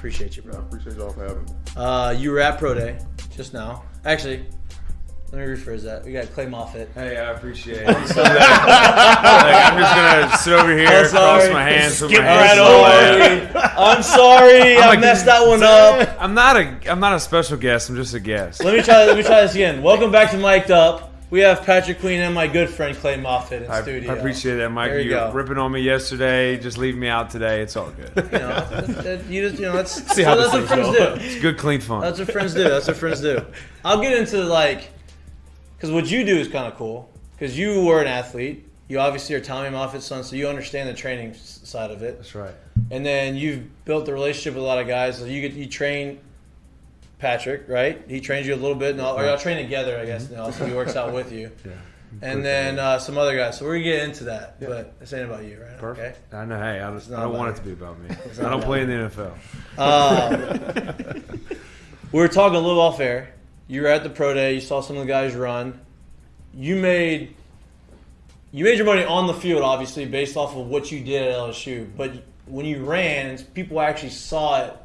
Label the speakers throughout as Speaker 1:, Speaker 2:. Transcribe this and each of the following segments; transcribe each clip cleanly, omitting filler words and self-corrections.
Speaker 1: Appreciate you, bro.
Speaker 2: Appreciate y'all for having me.
Speaker 1: You were at Pro Day just now. Actually, let me rephrase that. We got Clay Moffitt.
Speaker 3: Hey, I appreciate it. I'm just gonna sit over here, cross my hands, put my hands
Speaker 1: right over. I'm sorry, I messed that one up.
Speaker 3: I'm not a special guest. I'm just a guest.
Speaker 1: Let me try this again. Welcome back to Mik'd Up. We have Patrick Queen and my good friend Clay Moffitt in studio.
Speaker 3: I appreciate that, Mike.
Speaker 1: There you go.
Speaker 3: were ripping on me yesterday. Just leave me out today. It's all good.
Speaker 1: That's
Speaker 3: See how
Speaker 1: that's
Speaker 3: this
Speaker 1: what friends do.
Speaker 3: It's good, clean fun.
Speaker 1: That's what friends do. I'll get into because what you do is kind of cool. Because you were an athlete. You obviously are Tommy Moffitt's son, so you understand the training side of it.
Speaker 3: That's right.
Speaker 1: And then you've built a relationship with a lot of guys. So you train Patrick, right? He trains you a little bit, or y'all train together, I guess. Now, so he works out with you.
Speaker 3: Yeah.
Speaker 1: And then some other guys. So we're gonna get into that, but this ain't about you, right?
Speaker 3: Perfect.
Speaker 1: Okay.
Speaker 3: I know. Hey, I don't want it to be about me. I don't play in the NFL.
Speaker 1: We were talking a little off air. You were at the pro day. You saw some of the guys run. You made your money on the field, obviously, based off of what you did at LSU. But when you ran, and people actually saw it,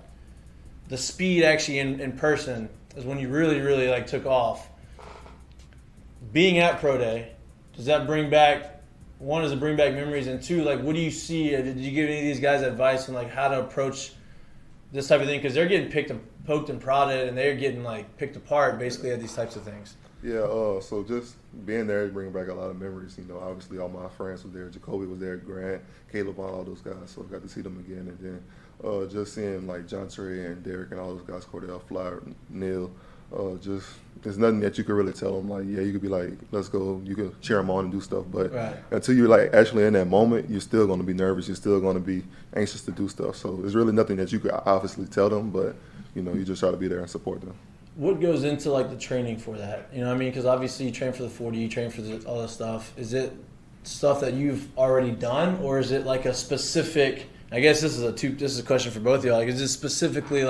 Speaker 1: the speed actually in person is when you really, really took off. Being at pro day, does that bring back? One, does it bring back memories? And two, what do you see? Did you give any of these guys advice on how to approach this type of thing? Because they're getting poked and prodded, and they're getting picked apart basically at these types of things.
Speaker 2: Yeah, so just being there is bringing back a lot of memories. Obviously all my friends were there. Jacoby was there, Grant, Caleb, all those guys. So I got to see them again. And then just seeing John Trey and Derek and all those guys, Cordell, Flyer, Neil, there's nothing that you could really tell them. You could be let's go. You could cheer them on and do stuff. But until you're actually in that moment, you're still going to be nervous. You're still going to be anxious to do stuff. So there's really nothing that you could obviously tell them. But, you just try to be there and support them.
Speaker 1: What goes into the training for that? You know what I mean? Because obviously you train for the 40, you train for all this stuff. Is it stuff that you've already done, or is it a specific? I guess this is a question for both of y'all. Is it specifically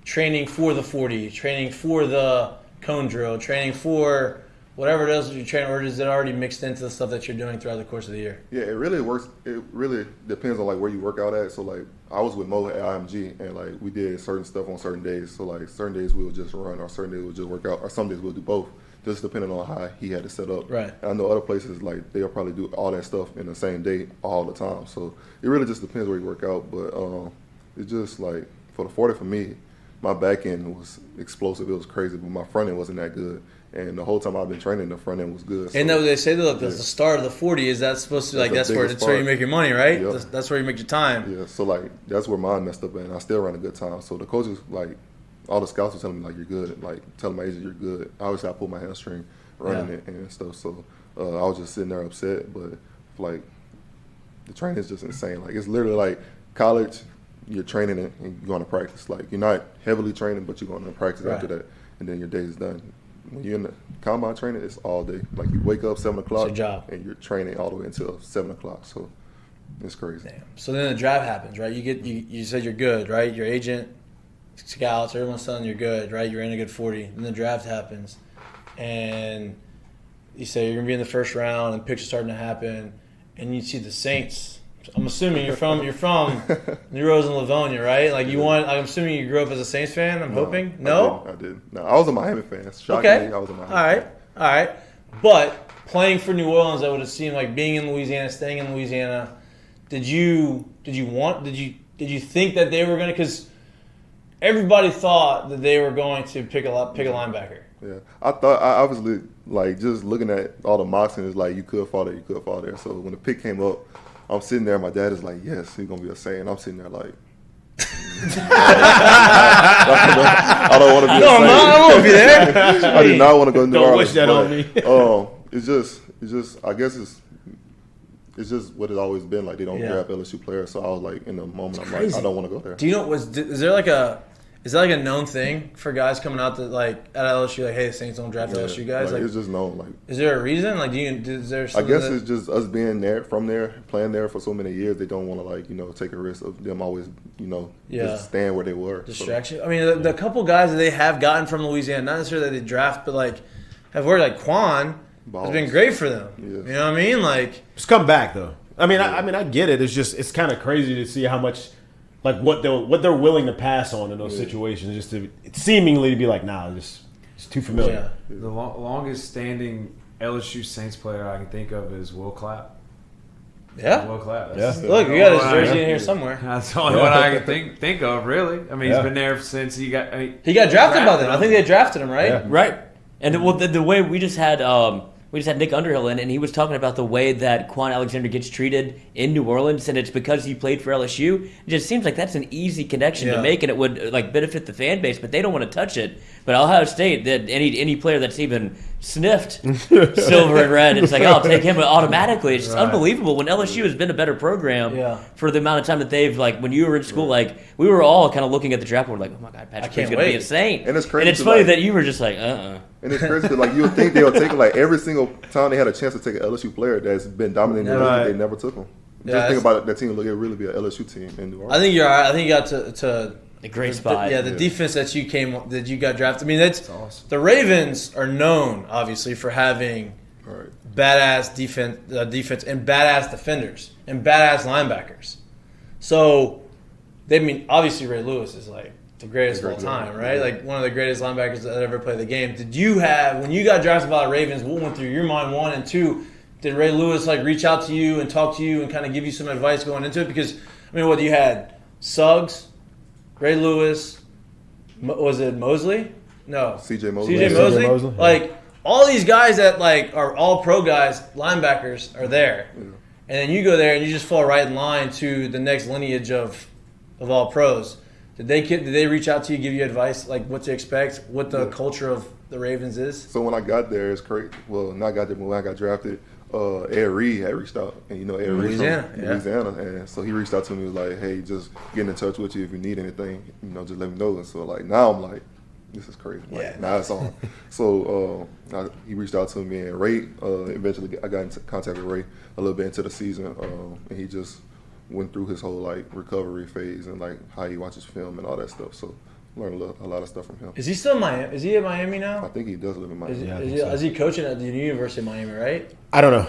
Speaker 1: training for the 40, training for the cone drill, training for whatever it is that you train, or is it already mixed into the stuff that you're doing throughout the course of the year?
Speaker 2: Yeah, it really works. It really depends on where you work out at. So I was with Mo at IMG, and we did certain stuff on certain days. So certain days we'll just run, or certain days we'll just work out, or some days we'll do both, just depending on how he had it set up.
Speaker 1: Right.
Speaker 2: And I know other places they'll probably do all that stuff in the same day all the time. So it really just depends where you work out. But it's just for the 40 for me, my back end was explosive. It was crazy, but my front end wasn't that good. And the whole time I've been training, the front end was good.
Speaker 1: And that what they say, that's the start of the 40. Is that supposed to that's where you make your money, right? Yep. That's where you make your time.
Speaker 2: Yeah, so that's where mine messed up, and I still ran a good time. So the coaches, all the scouts were telling me you're good, telling my agent you're good. Obviously I pulled my hamstring running it and stuff. So I was just sitting there upset, but the training is just insane. It's literally college. You're training and you're going to practice. You're not heavily training, but you're going to practice after that, and then your day is done. When you're in the combine training, it's all day. You wake up 7 o'clock,
Speaker 1: it's your job,
Speaker 2: and you're training all the way until 7 o'clock. So it's crazy.
Speaker 1: Damn. So then the draft happens, right? You said you're good, right? Your agent, scouts, everyone's telling you you're good, right? You're in a good 40. Then the draft happens, and you say you're gonna be in the first round, and picks are starting to happen, and you see the Saints. I'm assuming you're from New Rose and Livonia, right? I'm assuming you grew up as a Saints fan. I'm hoping. No,
Speaker 2: I didn't. No, I was a Miami fan. Shockingly, I was a Miami fan.
Speaker 1: All right. But playing for New Orleans, I would have seemed being in Louisiana, staying in Louisiana. Did you think that they were going to? Because everybody thought that they were going to pick a linebacker.
Speaker 2: Yeah, I obviously just looking at all the mocks, and it's you could fall there. So when the pick came up, I'm sitting there, my dad is yes, he's going to be a Saint. And I'm sitting there I don't want to be a Saint.
Speaker 1: No, I won't be there.
Speaker 2: I did not want to go to New Orleans.
Speaker 3: Don't wish that on me.
Speaker 2: It's just, I guess it's just what it's always been. They don't grab LSU players. So I was in the moment, I'm I don't want to go there.
Speaker 1: Do you know, is there is that a known thing for guys coming out that at LSU, hey, the Saints don't draft LSU guys?
Speaker 2: It's just known.
Speaker 1: Is there a reason? Is there
Speaker 2: I guess it's just us being there, from there, playing there for so many years. They don't want to take a risk of them always, just staying where they were.
Speaker 1: Distraction. So. I mean, the couple guys that they have gotten from Louisiana, not necessarily that they draft, but have worked Quan has been great for them. Yes. You know what I mean?
Speaker 4: It's come back though. I mean, I get it. It's kind of crazy to see how much. like what they're willing to pass on in those situations, just to seemingly to be like, nah, it's too familiar.
Speaker 1: Yeah.
Speaker 3: The longest standing LSU Saints player I can think of is Will Clapp.
Speaker 1: Yeah.
Speaker 3: Will Clapp.
Speaker 4: Yeah.
Speaker 1: Look, you got his jersey in here somewhere.
Speaker 3: That's the only one I can think of, really. I mean, he's been there since he got.
Speaker 1: He got drafted by them. I think they drafted him, right?
Speaker 4: Yeah.
Speaker 5: Right. And the way we just had Nick Underhill in, and he was talking about the way that Quan Alexander gets treated in New Orleans, and it's because he played for LSU. It just seems like that's an easy connection to make, and it would benefit the fan base, but they don't want to touch it. But Ohio State, that any player that's even sniffed silver and red, it's like, I'll take him automatically. It's just unbelievable when LSU has been a better program for the amount of time that they've, when you were in school, we were all kind of looking at the draft board like, oh my God, Patrick Queen's going to be insane.
Speaker 2: And it's crazy.
Speaker 1: And
Speaker 2: it's
Speaker 1: funny
Speaker 2: that
Speaker 1: you were just like,
Speaker 2: And it's crazy because you would think they would take him every single time they had a chance to take an LSU player that's been dominating the league, they never took him. Just think about it, that team would really be an LSU team in New Orleans.
Speaker 1: I think you're right. I think you got to
Speaker 5: a great spot.
Speaker 1: The defense that you got drafted. I mean, that's
Speaker 3: awesome.
Speaker 1: The Ravens are known obviously for having badass defense and badass defenders and badass linebackers. So, obviously Ray Lewis is the greatest of all time, right? One of the greatest linebackers that ever played the game. Did you have, when you got drafted by the Ravens, what went through your mind, 1 and 2? Did Ray Lewis reach out to you and talk to you and kind of give you some advice going into it? Because what you had? Suggs, Ray Lewis, was it Mosley? No,
Speaker 2: C.J. Mosley.
Speaker 4: C.J. Mosley.
Speaker 1: All these guys that are all pro guys, linebackers are there, and then you go there and you just fall right in line to the next lineage of all pros. Did they reach out to you, give you advice what to expect, what the culture of the Ravens is?
Speaker 2: So when I got there, it's crazy. Well, not got there, but when I got drafted, Ed Reed had reached out, and Ed Reed from Louisiana, and so he reached out to me, was like, "Hey, just get in touch with you if you need anything, just let me know." And so now I'm like, this is crazy. Now it's on. So he reached out to me, and Ray, eventually I got in contact with Ray a little bit into the season, and he just went through his whole recovery phase and how he watches film and all that stuff. So learned a lot of stuff from him.
Speaker 1: Is he still in Miami? Is he at Miami now?
Speaker 2: I think he does live in Miami.
Speaker 1: Is he coaching at the University of Miami? Right?
Speaker 4: I don't know.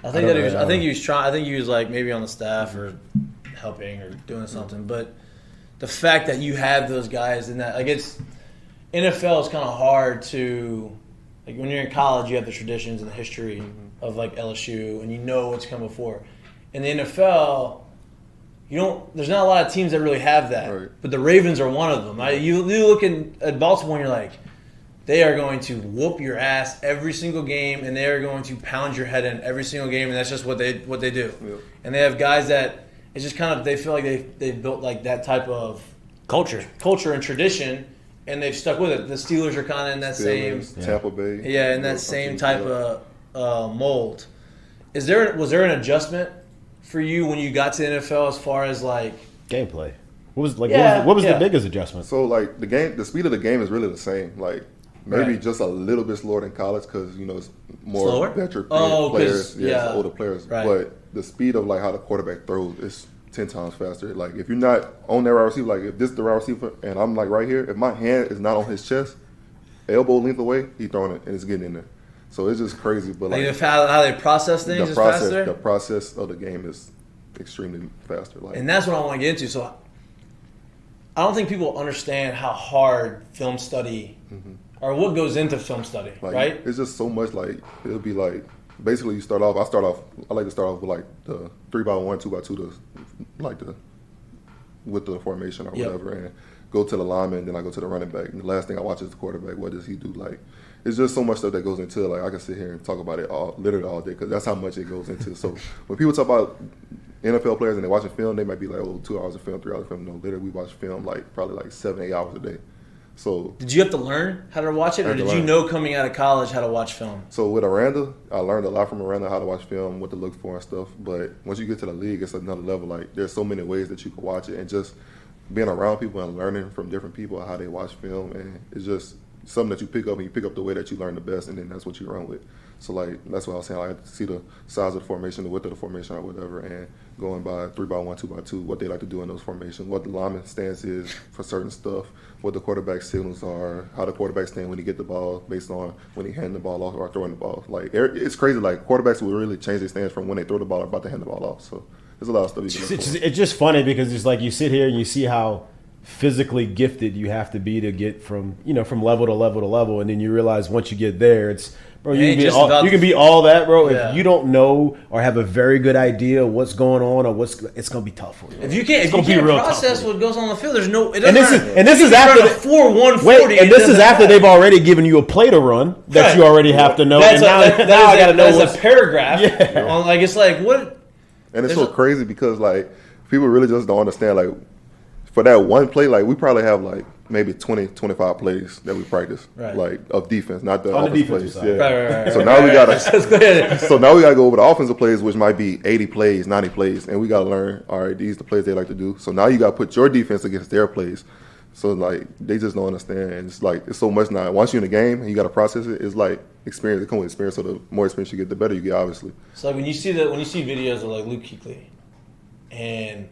Speaker 1: I think he was trying. I think he was maybe on the staff or helping or doing something. But the fact that you have those guys in that, it's NFL is kind of hard to when you're in college, you have the traditions and the history of LSU, and you know what's come before. In the NFL, there's not a lot of teams that really have that.
Speaker 2: Right. But
Speaker 1: the Ravens are one of them. You look at Baltimore and you're like, they are going to whoop your ass every single game, and they are going to pound your head in every single game, and that's just what they do. Yep. And they have guys that it's just kind of, they feel like they've built that type of culture and tradition, and they've stuck with it. The Steelers are kind of in that same
Speaker 2: Tampa Bay.
Speaker 1: Yeah, in that same type of mold. Was there an adjustment for you when you got to the NFL as far as
Speaker 4: gameplay? What was the biggest adjustment?
Speaker 2: So the speed of the game is really the same. Maybe just a little bit slower than college because it's more veteran players, older players.
Speaker 1: Right.
Speaker 2: But the speed of how the quarterback throws is 10 times faster. If you're not on that wide receiver, if this is the wide receiver and I'm right here, if my hand is not on his chest, elbow length away, he's throwing it and it's getting in there. So it's just crazy. But
Speaker 1: how they process things is faster?
Speaker 2: The process of the game is extremely faster.
Speaker 1: And that's what I want to get into. So I don't think people understand how hard film study or what goes into film study, right?
Speaker 2: It's just so much. It'll be basically you start off. I like to start off with the 3x1, 2x2, with the formation or whatever, and go to the lineman. Then I go to the running back. And the last thing I watch is the quarterback. What does he do? It's just so much stuff that goes into it. I can sit here and talk about it literally all day because that's how much it goes into. So when people talk about NFL players and they're watching film, they might be 2 hours of film, 3 hours of film. No, literally we watch film probably 7, 8 hours a day. So
Speaker 1: did you have to learn how to watch it, or did you know coming out of college how to watch film?
Speaker 2: So with Aranda, I learned a lot from Aranda how to watch film, what to look for and stuff. But once you get to the league, it's another level. There's so many ways that you can watch it, and just being around people and learning from different people how they watch film, and it's just something that you pick up, and you pick up the way that you learn the best, and then that's what you run with. So that's what I was saying. I had to see the size of the formation, the width of the formation, or whatever, and going by 3x1, 2x2, what they like to do in those formations, what the lineman stance is for certain stuff, what the quarterback signals are, how the quarterback stand when he get the ball based on when he hand the ball off or throwing the ball. It's crazy. Quarterbacks will really change their stance from when they throw the ball or about to hand the ball off. So there's a lot of stuff you can look for.
Speaker 4: It's just funny because it's like you sit here and you see how physically gifted you have to be to get from level to level to level, and then you realize once you get there, it's bro, you can be all that, bro.
Speaker 1: Yeah.
Speaker 4: If you don't know or have a very good idea what's going on or it's gonna be tough for you.
Speaker 1: If you can't process what goes on the field, there's no. It
Speaker 4: And this is after
Speaker 1: the 4-1-40.
Speaker 4: and this is after they've already given you a play to run that you already have to know.
Speaker 1: That's
Speaker 4: and now I gotta know
Speaker 1: that's a paragraph.
Speaker 4: Yeah.
Speaker 1: On, like it's like what.
Speaker 2: And it's so crazy because like people really just don't understand like for that one play, like we probably have like maybe 20, 25 plays that we practice, like of defense, not the offensive plays.
Speaker 4: Side.
Speaker 2: Yeah.
Speaker 1: Right.
Speaker 2: So now we gotta. So now we gotta go over the offensive plays, which might be 80 plays, 90 plays, and we gotta learn. All right, these are the plays they like to do. So now you gotta put your defense against their plays. So like they just don't understand. And it's like it's so much now. Once you're in the game and you gotta process it, it's like experience. It comes with experience. So the more experience you get, the better you get, obviously.
Speaker 1: So like when you see videos of like Luke Kuechly, and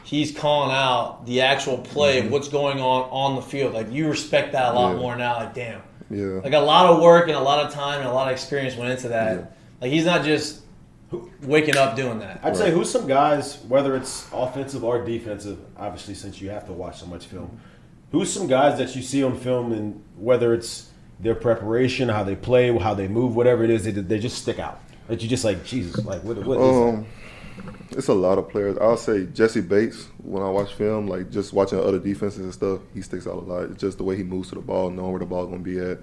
Speaker 1: he's calling out the actual play of what's going on the field. Like you respect that a lot more now. Like damn, like a lot of work and a lot of time and a lot of experience went into that.
Speaker 2: Yeah.
Speaker 1: Like he's not just waking up doing that.
Speaker 4: I'd say who's some guys, whether it's offensive or defensive, obviously since you have to watch so much film, who's some guys that you see on film and whether it's their preparation, how they play, how they move, whatever it is, they just stick out. That you just like, Jesus, like what is that?
Speaker 2: It's a lot of players. I'll say Jesse Bates, when I watch film, like just watching other defenses and stuff, he sticks out a lot. It's just the way he moves to the ball, knowing where the ball's going to be at.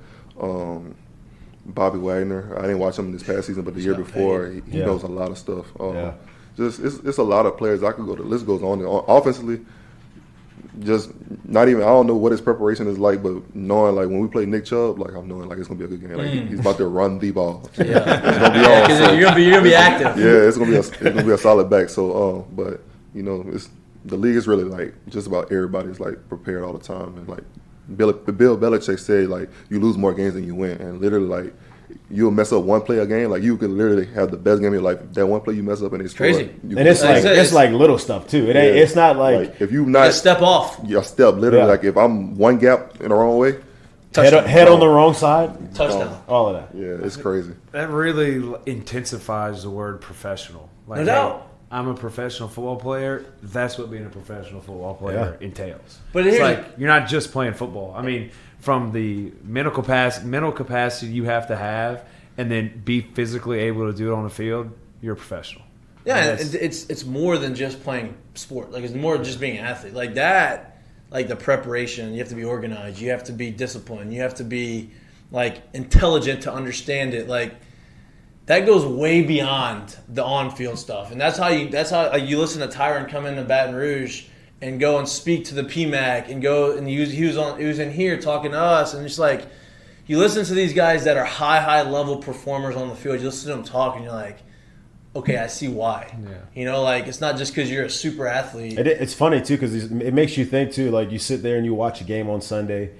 Speaker 2: Bobby Wagner, I didn't watch him this past season, but the year before, he knows a lot of stuff. Just it's a lot of players. I could go. The list goes on. Offensively, just not even. I don't know what his preparation is like, but knowing like when we play Nick Chubb, like I'm knowing like it's gonna be a good game. Like he's about to run the ball.
Speaker 1: Yeah,
Speaker 2: it's gonna be on.
Speaker 1: Because you're gonna be active.
Speaker 2: Yeah, it's gonna be a solid back. So, but the league is really like just about everybody's like prepared all the time, and like Bill Belichick said, like you lose more games than you win, and literally like you'll mess up one play a game, like you could literally have the best game of your life. That one play you mess up and it's
Speaker 1: crazy.
Speaker 2: And
Speaker 4: it's like little stuff too. It ain't. It's not like
Speaker 2: if you not
Speaker 1: just step off.
Speaker 2: Your step literally like if I'm one gap in the wrong way,
Speaker 4: head on the wrong side,
Speaker 1: touchdown.
Speaker 4: All of that.
Speaker 2: Yeah, it's crazy.
Speaker 3: That really intensifies the word professional. Like,
Speaker 1: No doubt.
Speaker 3: I'm a professional football player. That's what being a professional football player entails.
Speaker 1: But
Speaker 3: it's like you're not just playing football. I mean, from the mental capacity you have to have, and then be physically able to do it on the field, you're a professional.
Speaker 1: Yeah, and it's more than just playing sport. Like it's more than just being an athlete. Like that, like the preparation. You have to be organized. You have to be disciplined. You have to be like intelligent to understand it. Like that goes way beyond the on-field stuff. And that's how you listen to Tyron come into Baton Rouge and go and speak to the PMAC and go and he was in here talking to us, and just like you listen to these guys that are high level performers on the field. You listen to them talk and you're like, okay, I see why. Yeah. Like it's not just because you're a super athlete.
Speaker 4: It's funny too because it makes you think too. Like you sit there and you watch a game on Sunday,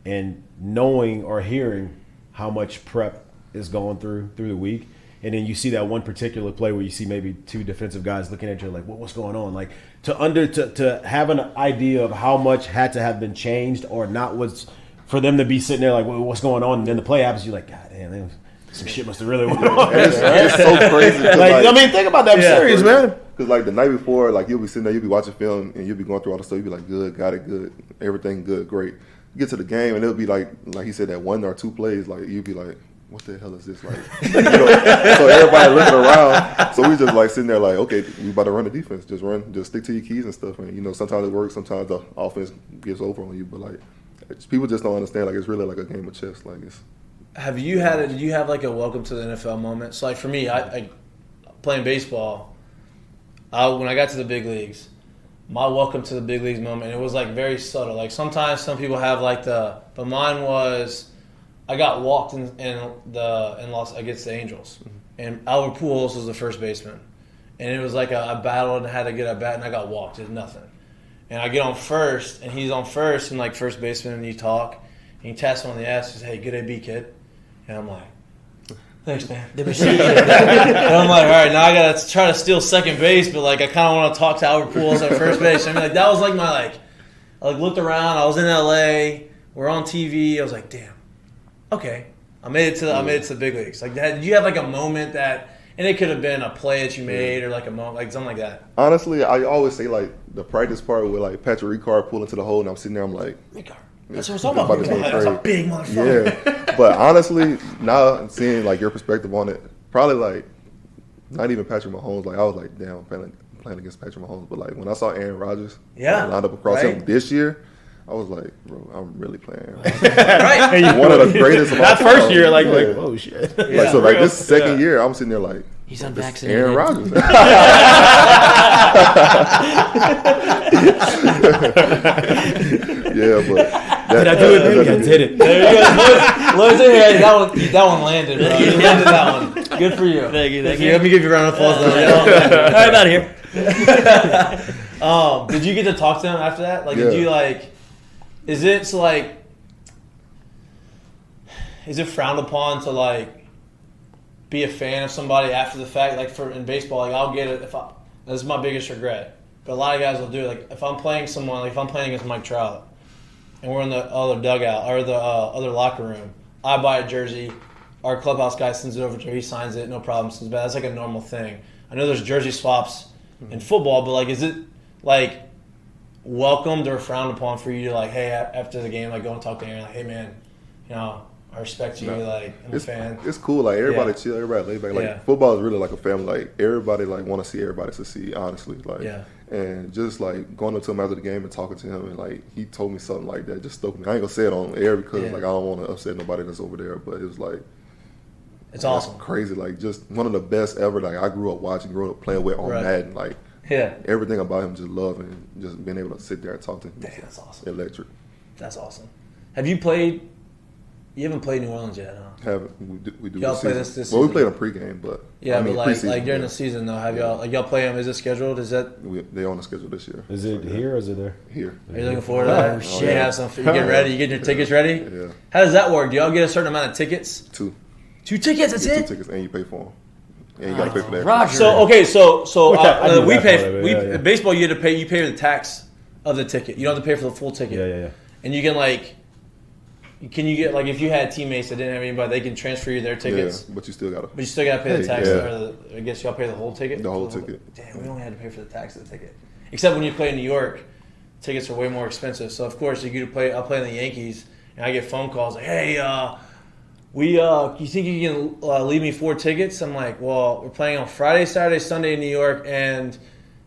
Speaker 4: and knowing or hearing how much prep is going through the week. And then you see that one particular play where you see maybe two defensive guys looking at you like, what's going on? Like to have an idea of how much had to have been changed or not was for them to be sitting there like, what's going on? And then the play happens, you're like, God damn, some shit must have really went on.
Speaker 2: It's so crazy.
Speaker 4: Like, I mean, think about that. I'm serious, man.
Speaker 2: Because like the night before, like you'll be sitting there, you'll be watching film, and you'll be going through all the stuff. You'll be like, good, got it, good, everything good, great. You get to the game, and it'll be like he said, that one or two plays, like you'll be like, what the hell is this like? So everybody looking around. So we just like sitting there like, okay, we about to run the defense. Just stick to your keys and stuff. And sometimes it works, sometimes the offense gets over on you. But like people just don't understand. Like it's really like a game of chess. Like it's.
Speaker 1: Did you have like a welcome to the NFL moment? So like for me, I playing baseball, when I got to the big leagues, my welcome to the big leagues moment, it was like very subtle. Like sometimes some people have like but mine was. I got walked in Los against the Angels, and Albert Pujols was the first baseman, and it was like I battled and had to get a bat, and I got walked. It's nothing, and I get on first, and he's on first, and like first baseman, and you talk, and he taps me on the ass, and says, "Hey, good AB, kid," and I'm like, "Thanks, man." And I'm like, "All right, now I gotta try to steal second base, but like I kind of want to talk to Albert Pujols at first base." I mean, like that was like my I looked around. I was in LA. We're on TV. I was like, damn. Okay, I made it to the big leagues. Like, did you have like a moment that, And it could have been a play that you made or like a moment, like something like that.
Speaker 2: Honestly, I always say like the practice part with like Patrick Ricard pulling to the hole, and I'm sitting there, I'm like,
Speaker 1: That's what we're talking about. That's a big motherfucker.
Speaker 2: yeah. But honestly, now seeing like your perspective on it, probably like not even Patrick Mahomes. Like I was like, damn, I'm playing against Patrick Mahomes. But like when I saw Aaron Rodgers, lined up across him this year, I was like, bro, I'm really playing Aaron Rodgers.
Speaker 1: Right.
Speaker 2: One of the greatest of all
Speaker 4: That
Speaker 2: time.
Speaker 4: first year, like, oh shit.
Speaker 2: Like, so like this second year, I'm sitting there like,
Speaker 5: He's
Speaker 2: this
Speaker 5: unvaccinated.
Speaker 2: Aaron Rodgers. Yeah, but
Speaker 4: Did I do it? Maybe I did it.
Speaker 1: There you go. Lois in here. That one landed, bro. You landed that one. Good for you.
Speaker 5: Thank you.
Speaker 1: Let me give you a round of applause.
Speaker 5: All right, I'm out of here.
Speaker 1: Did you get to talk to him after that? Like, did you like? Is it so like? Is it frowned upon to like be a fan of somebody after the fact? Like in baseball, like I'll get it if I. This is my biggest regret. But a lot of guys will do it. Like if I'm playing someone, like if I'm playing against Mike Trout, and we're in the other dugout or the other locker room, I buy a jersey. Our clubhouse guy sends it over to him. He signs it, no problem. Sends it back. That's like a normal thing. I know there's jersey swaps in football, but like, is it like welcomed or frowned upon for you to like, hey, after the game, like go and talk to Aaron, like, hey man, you know, I respect you. Like I'm a fan.
Speaker 2: It's cool. Like everybody chill, everybody laid back. Like football is really like a family. Like everybody like want to see everybody succeed. Honestly, like and just like going up to him after the game and talking to him and like he told me something like that just stoked me. I ain't gonna say it on air because like I don't want to upset nobody that's over there. But it was like
Speaker 1: it's awesome,
Speaker 2: crazy. Like just one of the best ever. Like I grew up playing with on Madden. Like everything about him, just love and just being able to sit there and talk to him.
Speaker 1: Damn, that's awesome.
Speaker 2: Electric.
Speaker 1: That's awesome. Have you played? You haven't played New Orleans yet, huh?
Speaker 2: Haven't we do?
Speaker 1: Y'all play this season?
Speaker 2: Well, we played a pregame, but
Speaker 1: but like during the season though, have y'all play them? Is it scheduled? Is that
Speaker 2: they on the schedule this year?
Speaker 4: Is it here or is it there?
Speaker 2: Here.
Speaker 1: Are you looking forward to that?
Speaker 5: Oh, shit.
Speaker 1: You have some. You get ready. You get your tickets ready.
Speaker 2: Yeah.
Speaker 1: How does that work? Do y'all get a certain amount of tickets?
Speaker 2: 2.
Speaker 1: 2 tickets. That's
Speaker 2: You get
Speaker 1: it.
Speaker 2: 2 tickets and you pay for them. And you gotta pay for that.
Speaker 5: Roger.
Speaker 1: So
Speaker 4: I
Speaker 1: we
Speaker 4: knew that
Speaker 1: pay.
Speaker 4: part of it, yeah.
Speaker 1: Baseball, you have to pay. You pay for the tax of the ticket. You don't have to pay for the full ticket.
Speaker 4: Yeah.
Speaker 1: And you can like. Can you get like if you had teammates that didn't have anybody, they can transfer you their tickets.
Speaker 2: Yeah, but you still gotta.
Speaker 1: But you still gotta pay the tax.
Speaker 2: Yeah.
Speaker 1: I guess y'all pay the whole ticket.
Speaker 2: The whole ticket.
Speaker 1: Damn, we only had to pay for the tax of the ticket. Except when you play in New York, tickets are way more expensive. So of course, you get to play. I'll play in the Yankees, and I get phone calls like, "Hey, you think you can leave me 4 tickets?" I'm like, "Well, we're playing on Friday, Saturday, Sunday in New York, and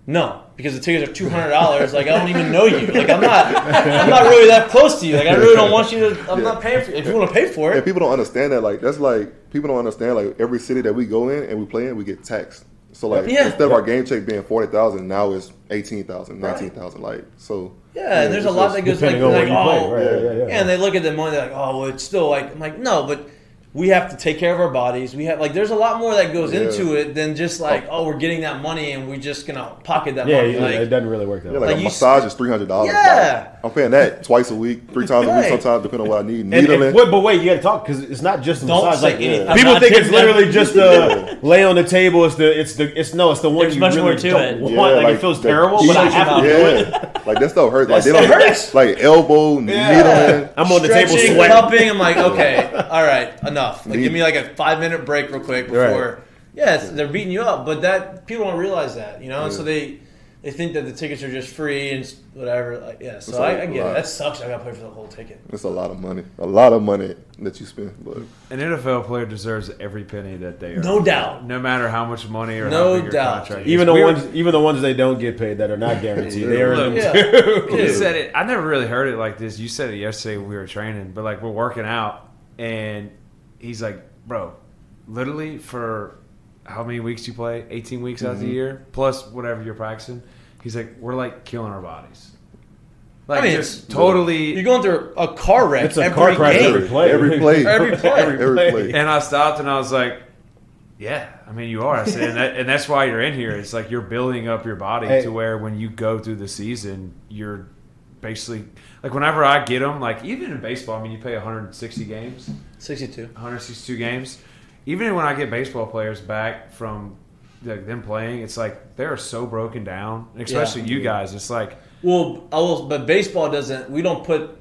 Speaker 1: no, because the tickets are $200. Like I don't even know you. Like I'm not really that close to you. Like I really don't want you to. I'm not paying for it. If you want to pay for it."
Speaker 2: And people don't understand that. Like that's like people don't understand. Like every city that we go in and we play in, we get taxed. So like instead of our game check being 40,000, now it's 18,000, 19,000. Like so.
Speaker 1: Yeah, and there's a lot that goes like,
Speaker 4: depending on where you
Speaker 1: oh,
Speaker 4: play, right? Yeah.
Speaker 1: and they look at the money, they're like, oh, well, it's still like, I'm like, no, but we have to take care of our bodies. We have like, there's a lot more that goes into it than just like, oh, we're getting that money and we're just gonna pocket that money.
Speaker 4: Yeah,
Speaker 1: Like,
Speaker 4: it doesn't really work that way.
Speaker 2: Like a
Speaker 1: you
Speaker 2: massage is $300.
Speaker 1: Yeah.
Speaker 2: Like, I'm paying that twice a week, 3 times a week,
Speaker 1: Right.
Speaker 2: sometimes depending on what I need.
Speaker 4: And,
Speaker 2: Needling.
Speaker 4: but wait, you got to talk because it's not just the
Speaker 1: Don't
Speaker 4: massage.
Speaker 1: say
Speaker 4: Like,
Speaker 1: anything.
Speaker 4: people
Speaker 5: I'm
Speaker 4: think
Speaker 5: not
Speaker 4: it's
Speaker 5: kidding.
Speaker 4: literally just lay on the table. It's the one
Speaker 5: There's
Speaker 4: you
Speaker 5: much
Speaker 4: really
Speaker 5: more to
Speaker 4: don't
Speaker 5: it.
Speaker 4: want.
Speaker 2: Yeah,
Speaker 4: like,
Speaker 2: like
Speaker 4: it feels
Speaker 2: the
Speaker 4: terrible,
Speaker 2: heat
Speaker 4: but I
Speaker 2: is
Speaker 4: have to
Speaker 2: about-
Speaker 4: do it.
Speaker 2: Like that stuff hurts. Like they
Speaker 1: That
Speaker 2: don't
Speaker 1: hurts.
Speaker 2: like elbow, needling.
Speaker 4: I'm on the table
Speaker 1: stretching,
Speaker 4: sweating.
Speaker 1: cupping. I'm like, okay, all right, enough. Like, give me like a 5-minute break real quick before.
Speaker 4: Right.
Speaker 1: Yes, they're beating you up, but that people don't realize that, you know. And so they think that the tickets are just free and whatever. Like, yeah, so I get it. That sucks. I got to pay for the whole ticket.
Speaker 2: It's a lot of money that you spend. But
Speaker 3: An NFL player deserves every penny that they earn.
Speaker 1: No doubt.
Speaker 3: No matter how much money or
Speaker 1: No
Speaker 3: how big your
Speaker 1: doubt.
Speaker 3: contract is.
Speaker 4: Even the ones they don't get paid that are not guaranteed, they earn them
Speaker 1: Yeah.
Speaker 4: too.
Speaker 3: You said it. I never really heard it like this. You said it yesterday when we were training, but like we're working out, and he's like, "Bro, literally for how many weeks you play? 18 weeks out of the year, plus whatever you're practicing." He's like, "We're like killing our bodies." Like,
Speaker 1: I mean,
Speaker 3: just totally.
Speaker 1: You're going through a car wreck
Speaker 4: It's a
Speaker 1: every
Speaker 4: car crash
Speaker 1: game.
Speaker 4: every play.
Speaker 2: every play,
Speaker 1: Every play.
Speaker 2: every play.
Speaker 3: And I stopped and I was like, "Yeah, I mean, you are." I said, and that's why you're in here. It's like you're building up your body
Speaker 4: Hey.
Speaker 3: to where when you go through the season, you're basically like whenever I get them, like even in baseball, I mean, you play 160 games,
Speaker 1: 62.
Speaker 3: 162 games. Even when I get baseball players back from like, them playing, it's like they're so broken down, and especially you guys. It's like
Speaker 1: Well, but baseball doesn't. We don't put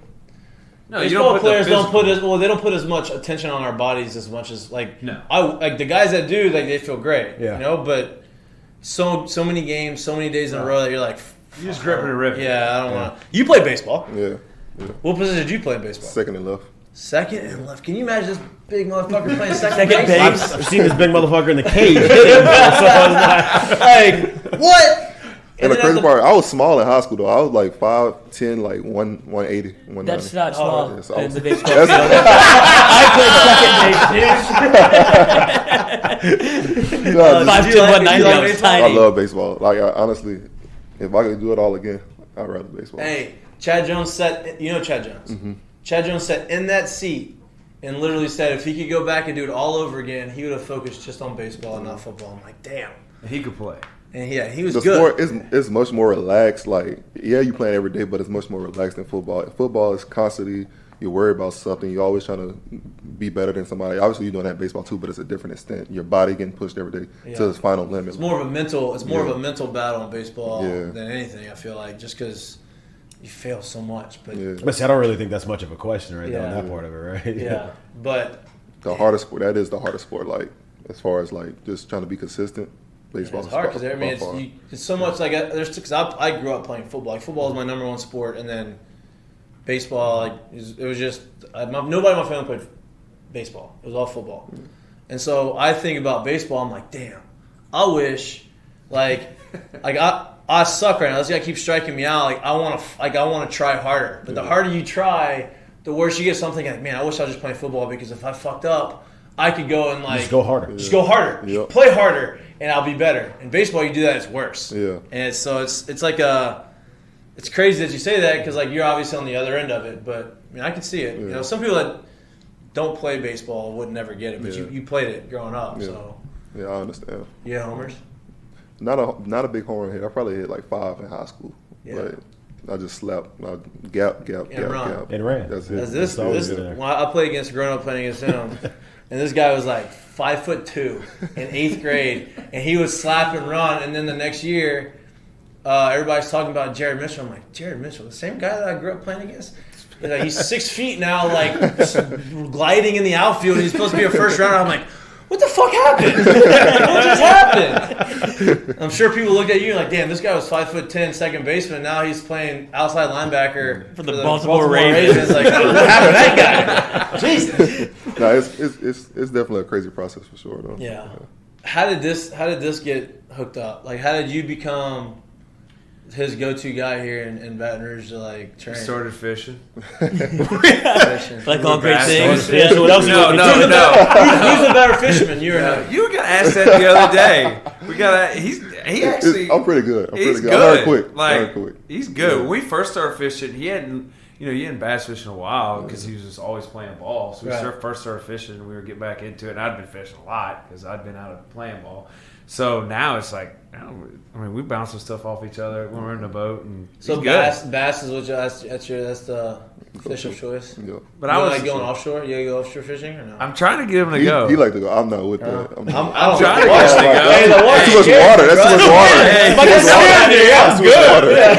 Speaker 3: No, you
Speaker 1: baseball
Speaker 3: don't put
Speaker 1: players
Speaker 3: the
Speaker 1: don't put
Speaker 3: physical-
Speaker 1: they don't put as much attention on our bodies as much as like
Speaker 3: No.
Speaker 1: like the guys that do, like they feel great,
Speaker 4: Yeah.
Speaker 1: you know. But so many games, so many days in a row that you're like,
Speaker 3: You just grip it and rip it.
Speaker 1: yeah, I don't want to. You play baseball.
Speaker 2: Yeah.
Speaker 1: What position did you play in baseball?
Speaker 2: Second and left.
Speaker 1: Second and left. Can you imagine this big motherfucker playing second
Speaker 5: Second
Speaker 1: base?
Speaker 4: I've seen this big motherfucker in the cage hitting.
Speaker 1: Like what?
Speaker 2: And the
Speaker 1: then
Speaker 2: crazy
Speaker 1: at
Speaker 2: part, I was small in high school though. I was like 5'10", like 180, 190.
Speaker 5: That's not small
Speaker 2: yeah, so I
Speaker 5: in
Speaker 2: was-
Speaker 5: the baseball
Speaker 2: that's-
Speaker 5: field. I played second base, dude.
Speaker 2: No,
Speaker 5: 5'10",
Speaker 1: did you like
Speaker 5: 190, I was
Speaker 1: baseball?
Speaker 2: I
Speaker 5: tiny.
Speaker 2: love baseball. Like honestly, if I could do it all again, I'd rather baseball.
Speaker 1: Hey, Chad Jones sat. You know Chad Jones.
Speaker 2: Mm-hmm.
Speaker 1: Chad Jones sat in that seat and literally said if he could go back and do it all over again, he would have focused just on baseball and not football. I'm like, damn.
Speaker 3: He could play.
Speaker 1: And yeah, he was
Speaker 2: The
Speaker 1: good.
Speaker 2: sport is much more relaxed. Like, yeah, you playing every day, but it's much more relaxed than football. Football is constantly you're worried about something. You're always trying to be better than somebody. Obviously, you're doing that in baseball too, but it's a different extent. Your body getting pushed every day to its final limit.
Speaker 1: It's more of a mental. It's more of
Speaker 2: Yeah.
Speaker 1: a mental battle in baseball
Speaker 2: Yeah.
Speaker 1: than anything. I feel like just because you fail so much, but
Speaker 2: Yeah.
Speaker 4: But see, I don't really think that's much of a question right there on
Speaker 1: Yeah.
Speaker 4: that part of it, right?
Speaker 1: yeah. But
Speaker 2: The hardest sport. That is the hardest sport. Like as far as like just trying to be consistent. Baseball
Speaker 1: it's
Speaker 2: is
Speaker 1: hard
Speaker 2: by-
Speaker 1: because I
Speaker 2: by
Speaker 1: mean
Speaker 2: far.
Speaker 1: it's so much like there's because I grew up playing football. Like football is my number one sport, and then baseball. Like it was just nobody in my family played baseball. It was all football, and so I think about baseball. I'm like, damn, I wish like I suck right now. This guy keeps striking me out. Like I want to try harder, but the harder you try, the worse you get. Something like, man, I wish I was just playing football because if I fucked up, I could go and like
Speaker 4: Just go harder.
Speaker 1: Just go harder.
Speaker 2: Yep.
Speaker 1: Play harder, and I'll be better. In baseball, you do that, it's worse.
Speaker 2: Yeah.
Speaker 1: And it's like it's crazy that you say that because like you're obviously on the other end of it. But I mean, I can see it.
Speaker 2: Yeah.
Speaker 1: You know, some people that don't play baseball would never get it, but
Speaker 2: Yeah.
Speaker 1: you played it growing up.
Speaker 2: Yeah.
Speaker 1: So
Speaker 2: Yeah, I understand.
Speaker 1: yeah, homers.
Speaker 2: Not a big home run hit. I probably hit like 5 in high school.
Speaker 1: Yeah.
Speaker 2: But I just slapped. Gap.
Speaker 1: run.
Speaker 4: And ran.
Speaker 2: That's it.
Speaker 1: As this
Speaker 4: always
Speaker 1: this
Speaker 4: been there.
Speaker 1: when I played against growing up playing against him, and this guy was like 5'2" in 8th grade, and he would slap and run, and then the next year. Everybody's talking about Jared Mitchell. I'm like, Jared Mitchell, the same guy that I grew up playing against? He's 6 feet now, like gliding in the outfield. And he's supposed to be a first rounder. I'm like, what the fuck happened? What just happened? I'm sure people looked at you like, damn, this guy was 5'10", second baseman. Now he's playing outside linebacker
Speaker 5: For the Baltimore
Speaker 1: Ravens. Like, what happened to that guy? Jesus.
Speaker 2: No, it's definitely a crazy process for sure though.
Speaker 1: Yeah. How did this get hooked up? Like, how did you become his go-to guy here in Baton Rouge to like train?
Speaker 3: Started fishing.
Speaker 1: Fishing.
Speaker 5: Like all great
Speaker 3: Bass
Speaker 5: things.
Speaker 3: Stone.
Speaker 4: Yeah, so what else you
Speaker 3: No,
Speaker 4: want me
Speaker 3: no,
Speaker 4: to do?
Speaker 3: no.
Speaker 1: Who's a better fisherman, you or him?
Speaker 3: You got asked that the other day. He actually.
Speaker 2: I'm pretty good.
Speaker 3: He's
Speaker 2: I
Speaker 3: good.
Speaker 2: learned quick.
Speaker 3: Like
Speaker 2: quick.
Speaker 3: he's good.
Speaker 2: Yeah.
Speaker 3: When we first started fishing, he hadn't bass fishing in a while because he was just always playing ball. So we
Speaker 1: Right.
Speaker 3: first started fishing, and we were getting back into it. And I'd been fishing a lot because I'd been out of playing ball. So now it's like, we bounce some stuff off each other when we're in the boat, and
Speaker 1: So
Speaker 3: he's good.
Speaker 1: bass is what that's the fish of choice.
Speaker 2: Yeah.
Speaker 3: But
Speaker 1: You
Speaker 3: I was
Speaker 1: like going offshore? You go offshore fishing or no?
Speaker 3: I'm trying to get him to
Speaker 2: He
Speaker 3: go.
Speaker 2: like to go. I'm not with that.
Speaker 1: I'm
Speaker 3: I'm trying to
Speaker 1: What?
Speaker 3: get him to go.
Speaker 1: Hey, the water's
Speaker 2: That's too much
Speaker 1: scary,
Speaker 2: water. That's too much water.
Speaker 3: Hey,
Speaker 1: Like
Speaker 2: That's
Speaker 1: it's
Speaker 2: too much water.
Speaker 1: Yeah,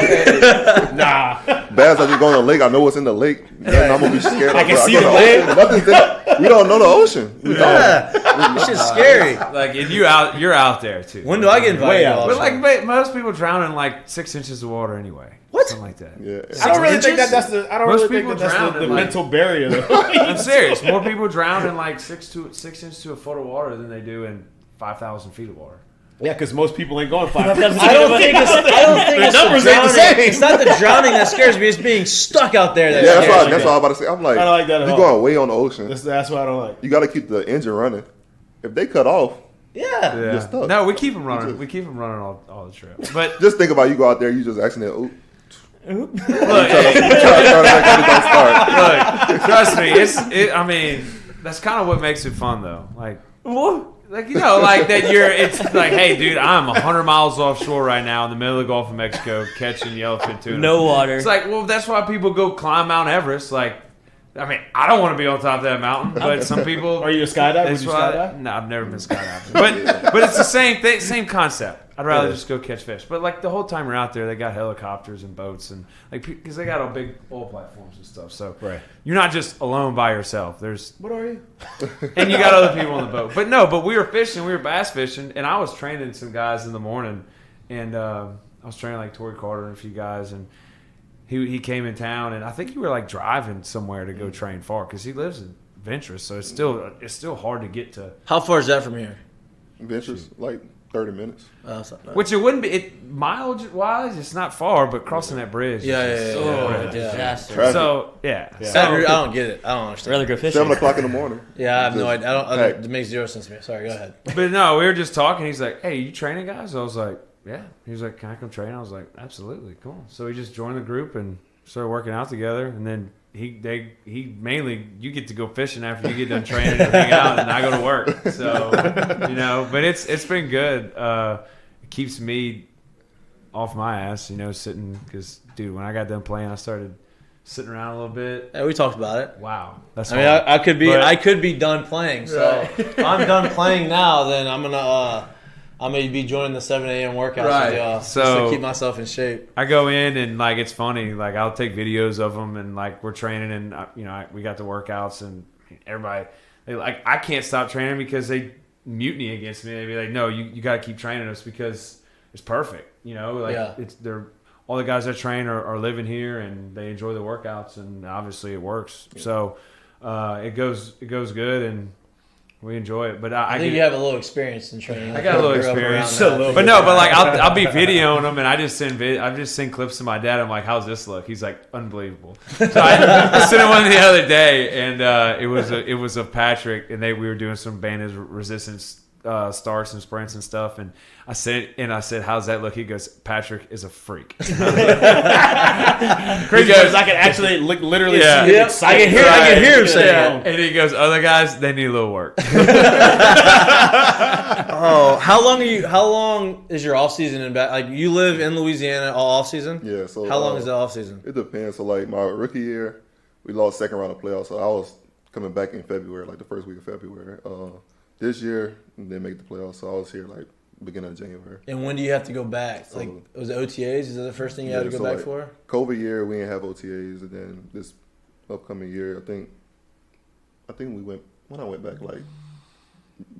Speaker 1: good.
Speaker 2: Nah. Bass, I just go in the lake. I know what's in the lake. Then I'm gonna be scared.
Speaker 1: I can
Speaker 2: go
Speaker 1: see
Speaker 2: to
Speaker 1: the
Speaker 2: ocean. Nothing's in. We don't know the ocean. We don't.
Speaker 1: Yeah, this shit's scary.
Speaker 3: Like, and you're out there too.
Speaker 1: When do I get invited?
Speaker 4: Way
Speaker 1: to
Speaker 4: out.
Speaker 3: But
Speaker 1: offshore?
Speaker 3: like most people drown in like 6 inches of water anyway.
Speaker 1: What?
Speaker 3: Something like that.
Speaker 2: Yeah.
Speaker 4: I don't really think
Speaker 1: inches?
Speaker 4: that's the. I don't
Speaker 3: Most
Speaker 4: really think
Speaker 3: people
Speaker 4: that's
Speaker 3: drown
Speaker 4: the
Speaker 3: in, like-
Speaker 4: mental barrier. Though.
Speaker 3: I'm serious. More people drown in like 6 inches to a foot of water than they do in 5,000 feet of water.
Speaker 4: Yeah, because most people ain't going 5.
Speaker 1: I don't think it's
Speaker 4: numbers
Speaker 1: the
Speaker 4: ain't the
Speaker 1: drowning.
Speaker 4: same.
Speaker 1: It's not the drowning that scares me. It's being stuck out there that
Speaker 2: Yeah, that's
Speaker 1: scares
Speaker 2: why.
Speaker 1: me.
Speaker 2: That's what I was about to say. I'm like,
Speaker 4: I don't like that at
Speaker 2: you're
Speaker 4: all.
Speaker 2: going way on the ocean.
Speaker 4: That's why I don't like.
Speaker 2: You got to keep the engine running. If they cut off,
Speaker 1: Yeah.
Speaker 3: Yeah.
Speaker 2: You're stuck.
Speaker 3: No, we keep them running.
Speaker 2: just-
Speaker 3: We keep them running all the trip. But
Speaker 2: just think about you go out there, you just accidentally.
Speaker 3: look,
Speaker 2: Try to make everything start.
Speaker 3: look, trust me. I mean, that's kind of what makes it fun, though. Like that it's like, hey, dude, I'm 100 miles offshore right now in the middle of the Gulf of Mexico catching yellowfin tuna.
Speaker 5: No water.
Speaker 3: It's like, well, that's why people go climb Mount Everest. Like, I mean, I don't want to be on top of that mountain, but some people.
Speaker 4: Are you a skydiver? Would
Speaker 3: That's
Speaker 4: you
Speaker 3: why-
Speaker 4: skydive?
Speaker 3: No, I've never been skydiving. But it's the same thing, same concept. I'd rather just go catch fish. But like the whole time we're out there, they got helicopters and boats and like because they got all big oil platforms and stuff. So you're not just alone by yourself. There's
Speaker 4: What are you?
Speaker 3: and you got other people on the boat. But we were fishing, we were bass fishing, and I was training some guys in the morning, and I was training like Torrey Carter and a few guys, and he came in town, and I think you were like driving somewhere to go train far because he lives in Ventress, so it's still hard to get to.
Speaker 1: How far is that from here?
Speaker 2: Ventures, like 30 minutes.
Speaker 1: That's not bad.
Speaker 3: Which it wouldn't be mileage wise, it's not far, but crossing that bridge,
Speaker 1: Yeah,
Speaker 3: is
Speaker 1: yeah,
Speaker 3: just
Speaker 1: yeah,
Speaker 3: so
Speaker 1: yeah.
Speaker 3: bad.
Speaker 5: Disaster.
Speaker 2: Traffic.
Speaker 3: So yeah,
Speaker 1: I don't get it. I don't understand.
Speaker 5: Rather go fishing.
Speaker 2: 7 o'clock in the morning.
Speaker 1: Yeah, I have no idea.
Speaker 2: Heck.
Speaker 1: It makes zero sense to me. Sorry, go ahead.
Speaker 3: But no, we were just talking. He's like, "Hey, you training guys?" I was like, "Yeah." He was like, "Can I come train?" I was like, "Absolutely, cool." So we just joined the group and started working out together. And then he mainly you get to go fishing after you get done training and hang out, and I go to work. So but it's been good. It keeps me off my ass, sitting because dude, when I got done playing, I started sitting around a little bit.
Speaker 1: Yeah, we talked about it.
Speaker 3: Wow, that's
Speaker 1: I mean,
Speaker 3: hard.
Speaker 1: I could be done playing. So if I'm done playing now, then I'm gonna be joining the 7 a.m. workouts with y'all just
Speaker 3: So-
Speaker 1: to keep myself in shape.
Speaker 3: I go in and like it's funny. Like I'll take videos of them and like we're training and we got the workouts and everybody I can't stop training because they mutiny against me. They be like, no, you got to keep training us because it's perfect. They're all the guys that train are living here and they enjoy the workouts and obviously it works. Yeah. So it goes good and we enjoy it. But I
Speaker 1: think you have a little experience in training.
Speaker 3: I got a little experience, but like I'll be videoing them, and I just send clips to my dad. I'm like, "How's this look?" He's like, "Unbelievable." So I sent him one the other day, and it was of Patrick, and we were doing some bandage resistance starts and sprints and stuff, and I said, "How's that look?" He goes, "Patrick is a freak."
Speaker 4: Crazy because I can actually literally see him
Speaker 1: I
Speaker 4: excited.
Speaker 1: can hear him saying it.
Speaker 3: And he goes, "Other guys, they need a little work."
Speaker 1: Oh, how long is your off season in back? Like you live in Louisiana all off season?
Speaker 2: Yeah. So
Speaker 1: how long is the off season?
Speaker 2: It depends. So like my rookie year, we lost second round of playoffs. So I was coming back in February, like the first week of February. This year they make the playoffs, so I was here like beginning of January.
Speaker 1: And when do you have to go back?
Speaker 2: So,
Speaker 1: like was it OTAs? Is that the first thing you had to go back for?
Speaker 2: COVID year we didn't have OTAs, and then this upcoming year, I think we went when I went back like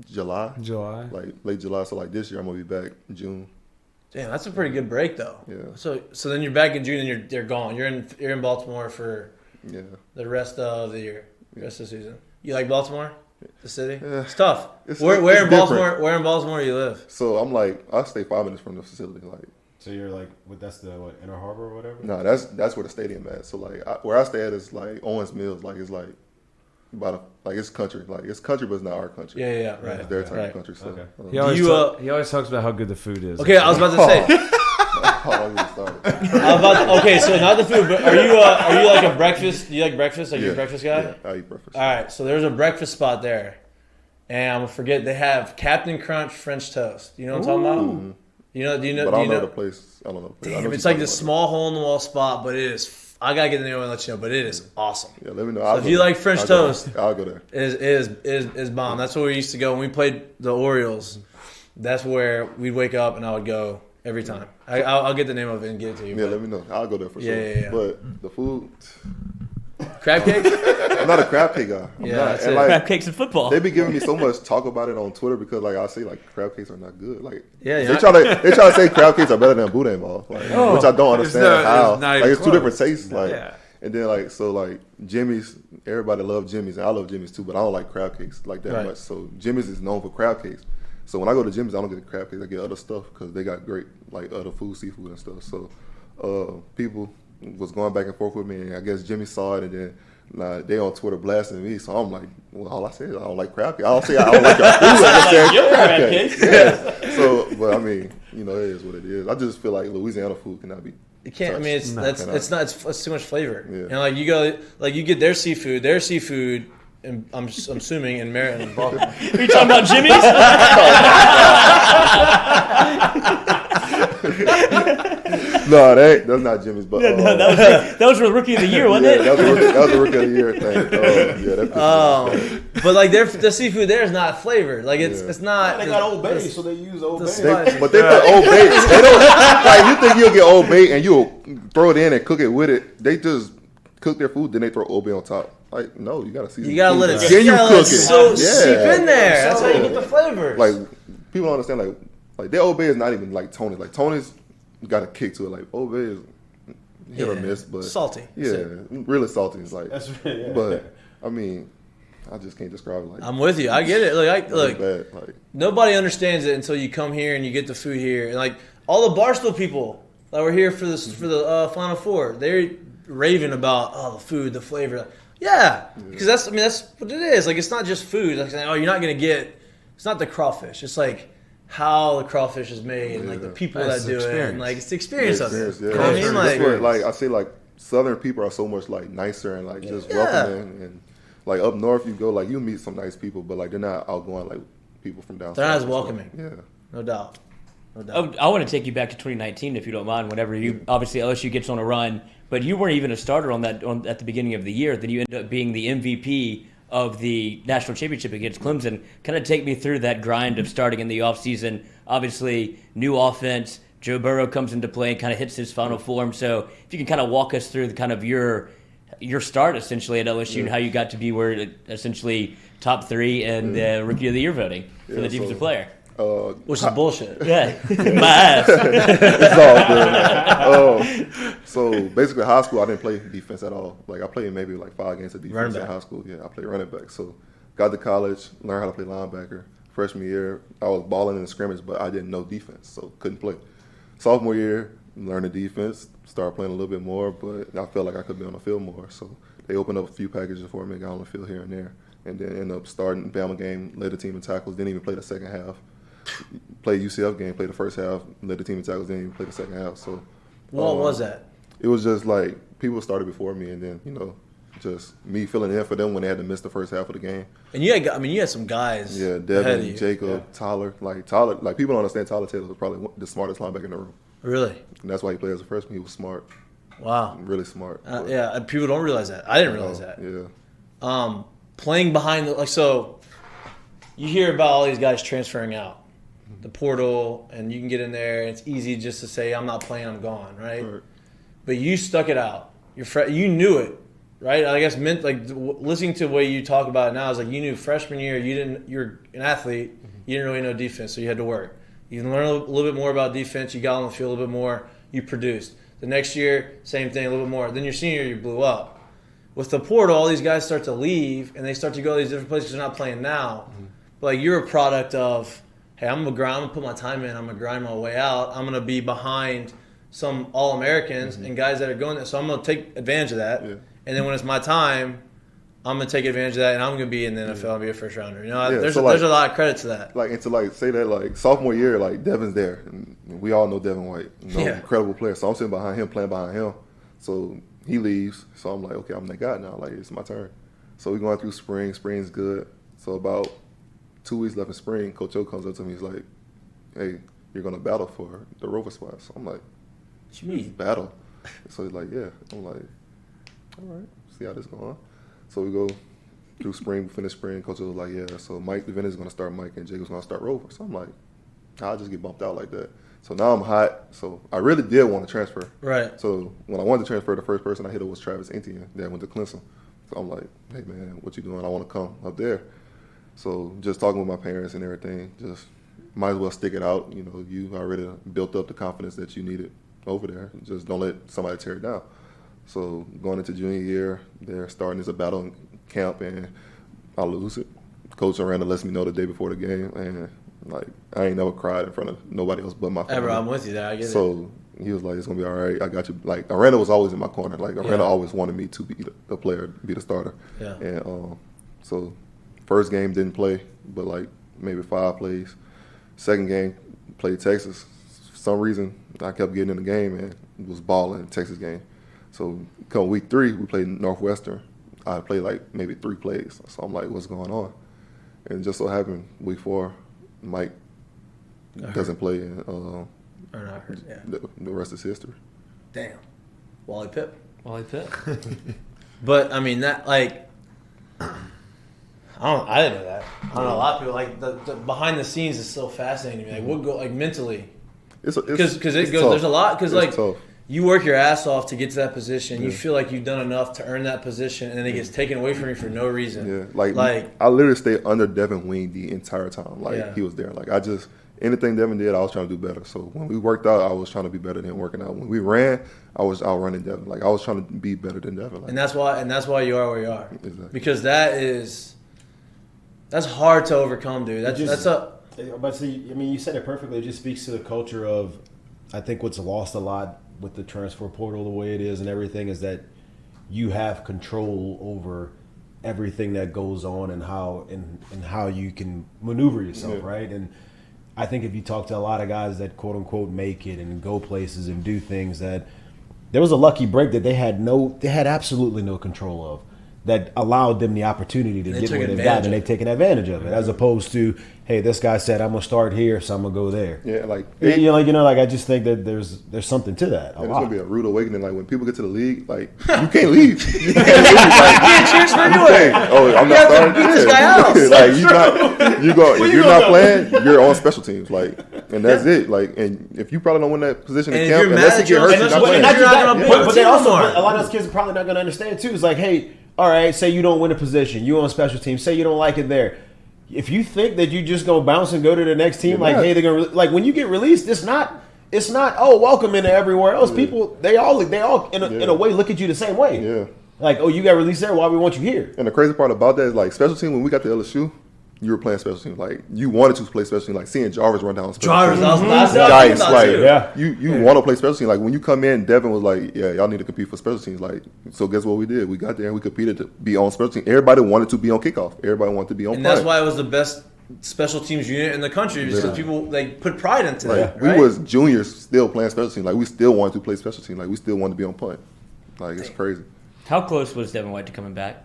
Speaker 2: July, like late July. So like this year I'm gonna be back in June.
Speaker 1: Damn, that's a pretty good break though.
Speaker 2: Yeah.
Speaker 1: So then you're back in June and you're gone. You're in Baltimore for the rest of the year, rest of the season. You like Baltimore? The city?
Speaker 2: Yeah.
Speaker 1: It's tough.
Speaker 2: It's
Speaker 1: Where in
Speaker 2: different.
Speaker 1: Baltimore? Where in Baltimore do you live?
Speaker 2: So I'm like I stay 5 minutes from the facility. Like
Speaker 4: So you're like, that's the Inner Harbor or whatever?
Speaker 2: no, that's where the stadium at. So like where I stay at is like Owens Mills. Like it's like it's country. Like it's country, but it's not our country.
Speaker 1: Yeah, right.
Speaker 2: It's their type
Speaker 1: right.
Speaker 2: of country. So
Speaker 4: Okay.
Speaker 3: He always talks about how good the food is.
Speaker 1: Okay, I was about to say. Okay, so not the food, but are you like a breakfast? Do you like breakfast? Are you a breakfast guy?
Speaker 2: Yeah, I eat breakfast.
Speaker 1: All right, so there's a breakfast spot there, and I'm gonna forget they have Captain Crunch French toast. You know what I'm talking about? Do you know?
Speaker 2: But I don't know the place. I don't know the place. I know
Speaker 1: Damn,
Speaker 2: what
Speaker 1: it's
Speaker 2: you're
Speaker 1: like this
Speaker 2: talking
Speaker 1: small hole in the wall spot, but it is. I gotta get the name and let you know, but it is awesome.
Speaker 2: about. Yeah, let me know.
Speaker 1: So if you like French toast,
Speaker 2: I'll go there.
Speaker 1: It is bomb. That's where we used to go when we played the Orioles. That's where we'd wake up and I would go every time. I'll get the name of it and get it to you.
Speaker 2: Yeah, let me know. I'll go there for sure.
Speaker 1: Yeah.
Speaker 2: But the food,
Speaker 1: Crab cakes?
Speaker 2: I'm not a crab cake guy. I'm
Speaker 1: Yeah,
Speaker 2: not.
Speaker 1: that's
Speaker 2: And
Speaker 1: it.
Speaker 2: like,
Speaker 5: Crab cakes and football.
Speaker 2: they be giving me so much talk about it on Twitter because like I say like crab cakes are not good. Like
Speaker 1: Yeah,
Speaker 2: they try to say crab cakes are better than boudin ball, like, which I don't understand how.
Speaker 3: It's not
Speaker 2: Like
Speaker 3: even
Speaker 2: it's two
Speaker 3: close.
Speaker 2: different tastes. Like
Speaker 3: Yeah.
Speaker 2: and then like Jimmy's, everybody loves Jimmy's and I love Jimmy's too, but I don't like crab cakes like that
Speaker 1: Right.
Speaker 2: much. So Jimmy's is known for crab cakes. So when I go to Jimmy's, I don't get the crab cakes. I get other stuff because they got great like other food, seafood and stuff. So people was going back and forth with me, and I guess Jimmy saw it, and then they on Twitter blasting me. So I'm like, well, all I said is I don't like crab cakes. I don't say I don't like your food. I said crab cakes. Yeah. So, but I mean, it is what it is. I just feel like Louisiana food cannot be.
Speaker 1: It can't. I mean, it's too much flavor.
Speaker 2: Yeah.
Speaker 1: And like you get their seafood. And I'm assuming in Maryland and Baltimore.
Speaker 5: Are you talking about Jimmy's?
Speaker 2: No, that's not Jimmy's. But
Speaker 5: that was for the rookie of the year, wasn't it?
Speaker 2: that was a rookie of the year thing.
Speaker 1: But like the seafood there is not flavored. Like it's not.
Speaker 4: They got Old Bay, so they use Old Bay.
Speaker 2: But they put Old Bay. They don't like. You think you'll get Old Bay and you'll throw it in and cook it with it? They just cook their food, then they throw Old Bay on top. Like, no, you gotta season.
Speaker 1: You gotta let it.
Speaker 2: Then you cook it.
Speaker 1: So seep in there. That's how you get the flavors.
Speaker 2: Like people don't understand. Like their Old Bay is not even like Tony's. Like Tony's got a kick to it. Like Old Bay is hit or miss, but
Speaker 1: salty.
Speaker 2: Yeah, really salty. It's like,
Speaker 4: Yeah.
Speaker 2: but I mean, I just can't describe it. Like
Speaker 1: I'm with you. I get it. Look,
Speaker 2: bad. Like
Speaker 1: nobody understands it until you come here and you get the food here. And like all the Barstool people that were here for the Final Four, they're raving about the food, the flavor. Yeah, because that's what it is. Like it's not just food. Like saying, you're not gonna get. It's not the crawfish. It's like how the crawfish is made and like the people that do it and like it's the experience of it.
Speaker 2: Yeah.
Speaker 1: You know what I mean?
Speaker 2: That's where, like I say, like Southern people are so much like nicer and like just welcoming and like up north you go like you meet some nice people, but like they're not outgoing like people from down south.
Speaker 1: They're not as welcoming.
Speaker 2: Yeah,
Speaker 1: no doubt.
Speaker 5: I want to take you back to 2019 if you don't mind. Whenever obviously LSU gets on a run, but you weren't even a starter at the beginning of the year. Then you ended up being the MVP of the national championship against Clemson. Kind of take me through that grind of starting in the offseason. Obviously, new offense. Joe Burrow comes into play and kind of hits his final form. So if you can kind of walk us through the kind of your start essentially at LSU and how you got to be where essentially top 3 and rookie of the year voting for the defensive player.
Speaker 1: Which is bullshit.
Speaker 5: Yeah, my ass.
Speaker 2: It's all good. So basically, high school I didn't play defense at all. Like I played maybe like 5 games of defense in high school. Yeah, I played running back. So got to college, learned how to play linebacker. Freshman year, I was balling in the scrimmage, but I didn't know defense, so couldn't play. Sophomore year, learned the defense, started playing a little bit more, but I felt like I could be on the field more. So they opened up a few packages for me, got on the field here and there, and then ended up starting Bama game, led the team in tackles, didn't even play the second half. Played UCF game, played the first half, led the team in tackles, didn't even play the second half. So
Speaker 1: What was that?
Speaker 2: It was just like people started before me, and then just me filling in for them when they had to miss the first half of the game.
Speaker 1: And you had some guys.
Speaker 2: Yeah, Devin, Jacob, Tyler. Like people don't understand Tyler Taylor was probably the smartest linebacker in the room.
Speaker 1: Really?
Speaker 2: And that's why he played as a freshman. He was smart.
Speaker 1: Wow.
Speaker 2: Really smart.
Speaker 1: Yeah, people don't realize that. I didn't realize that.
Speaker 2: Yeah.
Speaker 1: Playing behind so you hear about all these guys transferring out the portal, and you can get in there, and it's easy just to say, I'm not playing, I'm gone, right? But you stuck it out. You knew it, right? I guess listening to the way you talk about it now is like you knew freshman year you're an athlete, you didn't really know defense, so you had to work. You can learn a little bit more about defense, you got on the field a little bit more, you produced. The next year, same thing, a little bit more. Then your senior year, you blew up. With the portal, all these guys start to leave, and they start to go to these different places they're not playing now. But like you're a product of, hey, I'm gonna put my time in, I'm gonna grind my way out, I'm gonna be behind some All-Americans and guys that are going there. So I'm gonna take advantage of that. Yeah. And then when it's my time, I'm gonna take advantage of that, and I'm gonna be in the NFL and be a first rounder. There's a lot of credit to that.
Speaker 2: Like, and to say that, like sophomore year, like Devin's there, and we all know Devin White, incredible player. So I'm sitting behind him, playing behind him. So he leaves, so I'm like, okay, I'm that guy now. Like it's my turn. So we're going through spring. Spring's good. So about 2 weeks left in spring, Coach O comes up to me. He's like, hey, you're gonna battle for the Rover spot. So I'm like,
Speaker 1: what you mean?
Speaker 2: Battle. So he's like, yeah. I'm like, all right, see how this going on. So we go through spring, we finish spring. Coach was like, yeah. So Mike DeVinny is going to start Mike, and Jacob's going to start Rover. So I'm like, I'll just get bumped out like that. So now I'm hot. So I really did want to transfer.
Speaker 1: Right.
Speaker 2: So when I wanted to transfer, the first person I hit was Travis Etienne that went to Clemson. So I'm like, hey, man, what you doing? I want to come up there. So just talking with my parents and everything, just might as well stick it out. You've already built up the confidence that you needed over there. Just don't let somebody tear it down. So going into junior year, they're starting as a battle camp, and I lose it. Coach Aranda lets me know the day before the game, and like I ain't never cried in front of nobody else but my family.
Speaker 1: I'm with you there. I get it.
Speaker 2: So he was like, "It's gonna be all right. I got you." Like Aranda was always in my corner. Like Aranda always wanted me to be the player, be the starter.
Speaker 1: Yeah.
Speaker 2: And so first game didn't play, but like maybe 5 plays. Second game played Texas. For some reason I kept getting in the game and was balling in the Texas game. So come week 3, we played Northwestern. I played like maybe 3 plays. So I'm like, what's going on? And just so happened, week 4, Mike doesn't play. And
Speaker 1: Or not hurt, yeah.
Speaker 2: The rest is history.
Speaker 1: Damn. Wally Pipp.
Speaker 5: Wally Pitt.
Speaker 1: But I mean that like I didn't know that. I don't know a lot of people like the behind the scenes is so fascinating to me. Like what go like mentally
Speaker 2: It's
Speaker 1: because it goes.
Speaker 2: tough.
Speaker 1: There's a lot because like
Speaker 2: tough.
Speaker 1: you work your ass off to get to that position. You
Speaker 2: Yeah.
Speaker 1: feel like you've done enough to earn that position, and then it gets taken away from you for no reason.
Speaker 2: Yeah, like I literally stayed under Devin wing the entire time. Like
Speaker 1: Yeah.
Speaker 2: he was there. Like anything Devin did, I was trying to do better. So when we worked out, I was trying to be better than working out. When we ran, I was outrunning Devin. Like I was trying to be better than Devin. Like,
Speaker 1: and that's why you are where you are.
Speaker 2: Exactly.
Speaker 1: Because that's hard to overcome, dude.
Speaker 4: But see, I mean, you said it perfectly. It just speaks to the culture of, I think what's lost a lot with the transfer portal the way it is and everything is that you have control over everything that goes on and how you can maneuver yourself,
Speaker 2: Yeah.
Speaker 4: right? And I think if you talk to a lot of guys that quote unquote make it and go places and do things, that there was a lucky break that they had absolutely no control of, that allowed them the opportunity to
Speaker 1: And they
Speaker 4: get
Speaker 1: took
Speaker 4: what they've
Speaker 1: advantage
Speaker 4: got,
Speaker 1: of
Speaker 4: and
Speaker 1: it.
Speaker 4: they've taken advantage of it, as opposed to, hey, this guy said I'm gonna start here, so I'm gonna go there.
Speaker 2: yeah, like
Speaker 4: I just think that there's something to that.
Speaker 2: it's gonna be a rude awakening. Like when people get to the league, like you can't leave. You can't leave.
Speaker 1: Yeah, cheers for anyway.
Speaker 2: Oh, I'm
Speaker 1: You
Speaker 2: not
Speaker 1: have to
Speaker 2: starting.
Speaker 1: beat this
Speaker 2: Yeah.
Speaker 1: guy out.
Speaker 2: Like you go. If you're not playing, you're on special teams. Like, and that's it. Like, and if you probably don't win that position
Speaker 1: And
Speaker 2: in
Speaker 1: if
Speaker 2: camp,
Speaker 1: you're
Speaker 2: unless
Speaker 1: mad
Speaker 2: you
Speaker 1: at
Speaker 2: get
Speaker 1: your
Speaker 2: hurt, you're
Speaker 1: special
Speaker 2: not
Speaker 1: teams,
Speaker 2: playing.
Speaker 1: you're not gonna be on the
Speaker 4: but
Speaker 1: team
Speaker 4: then also,
Speaker 1: anymore.
Speaker 4: a lot of those kids are probably not gonna understand too. It's like, hey, all right, say you don't win a position, you on special teams, say you don't like it there. If you think that you just gonna bounce and go to the next team,
Speaker 2: You're
Speaker 4: like,
Speaker 2: not.
Speaker 4: hey, they're gonna like when you get released, it's not. Oh, welcome into everywhere else. People, they all in a way look at you the same way.
Speaker 2: Yeah.
Speaker 4: Like, oh, you got released there. Why we want you here?
Speaker 2: And the crazy part about that is like special team. When we got to LSU, you were playing special teams. Like you wanted to play special teams. Like seeing Jarvis run down special
Speaker 1: Jarvis,
Speaker 2: teams.
Speaker 1: that was the last thing I was
Speaker 2: Yikes!
Speaker 1: thinking about
Speaker 2: Like
Speaker 1: too.
Speaker 4: Yeah.
Speaker 2: you want to play special teams. Like when you come in, Devin was like, "Yeah, y'all need to compete for special teams." Like, so guess what we did? We got there and we competed to be on special teams. Everybody wanted to be on kickoff. Everybody wanted to be on.
Speaker 1: And
Speaker 2: punt.
Speaker 1: that's why it was the best special teams unit in the country because
Speaker 2: Yeah.
Speaker 1: people like put pride into
Speaker 2: Like
Speaker 1: that.
Speaker 2: we
Speaker 1: Right?
Speaker 2: was juniors still playing special teams. Like we still wanted to play special teams. Like we still wanted to be on punt. Like it's crazy.
Speaker 5: How close was Devin White to coming back?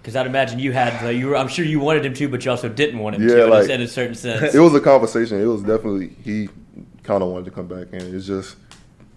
Speaker 5: Because I'd imagine you had, I'm sure you wanted him to, but you also didn't want him
Speaker 2: Yeah,
Speaker 5: to
Speaker 2: like-
Speaker 5: in a certain sense.
Speaker 2: It was a conversation. It was definitely he kind of wanted to come back, and it's just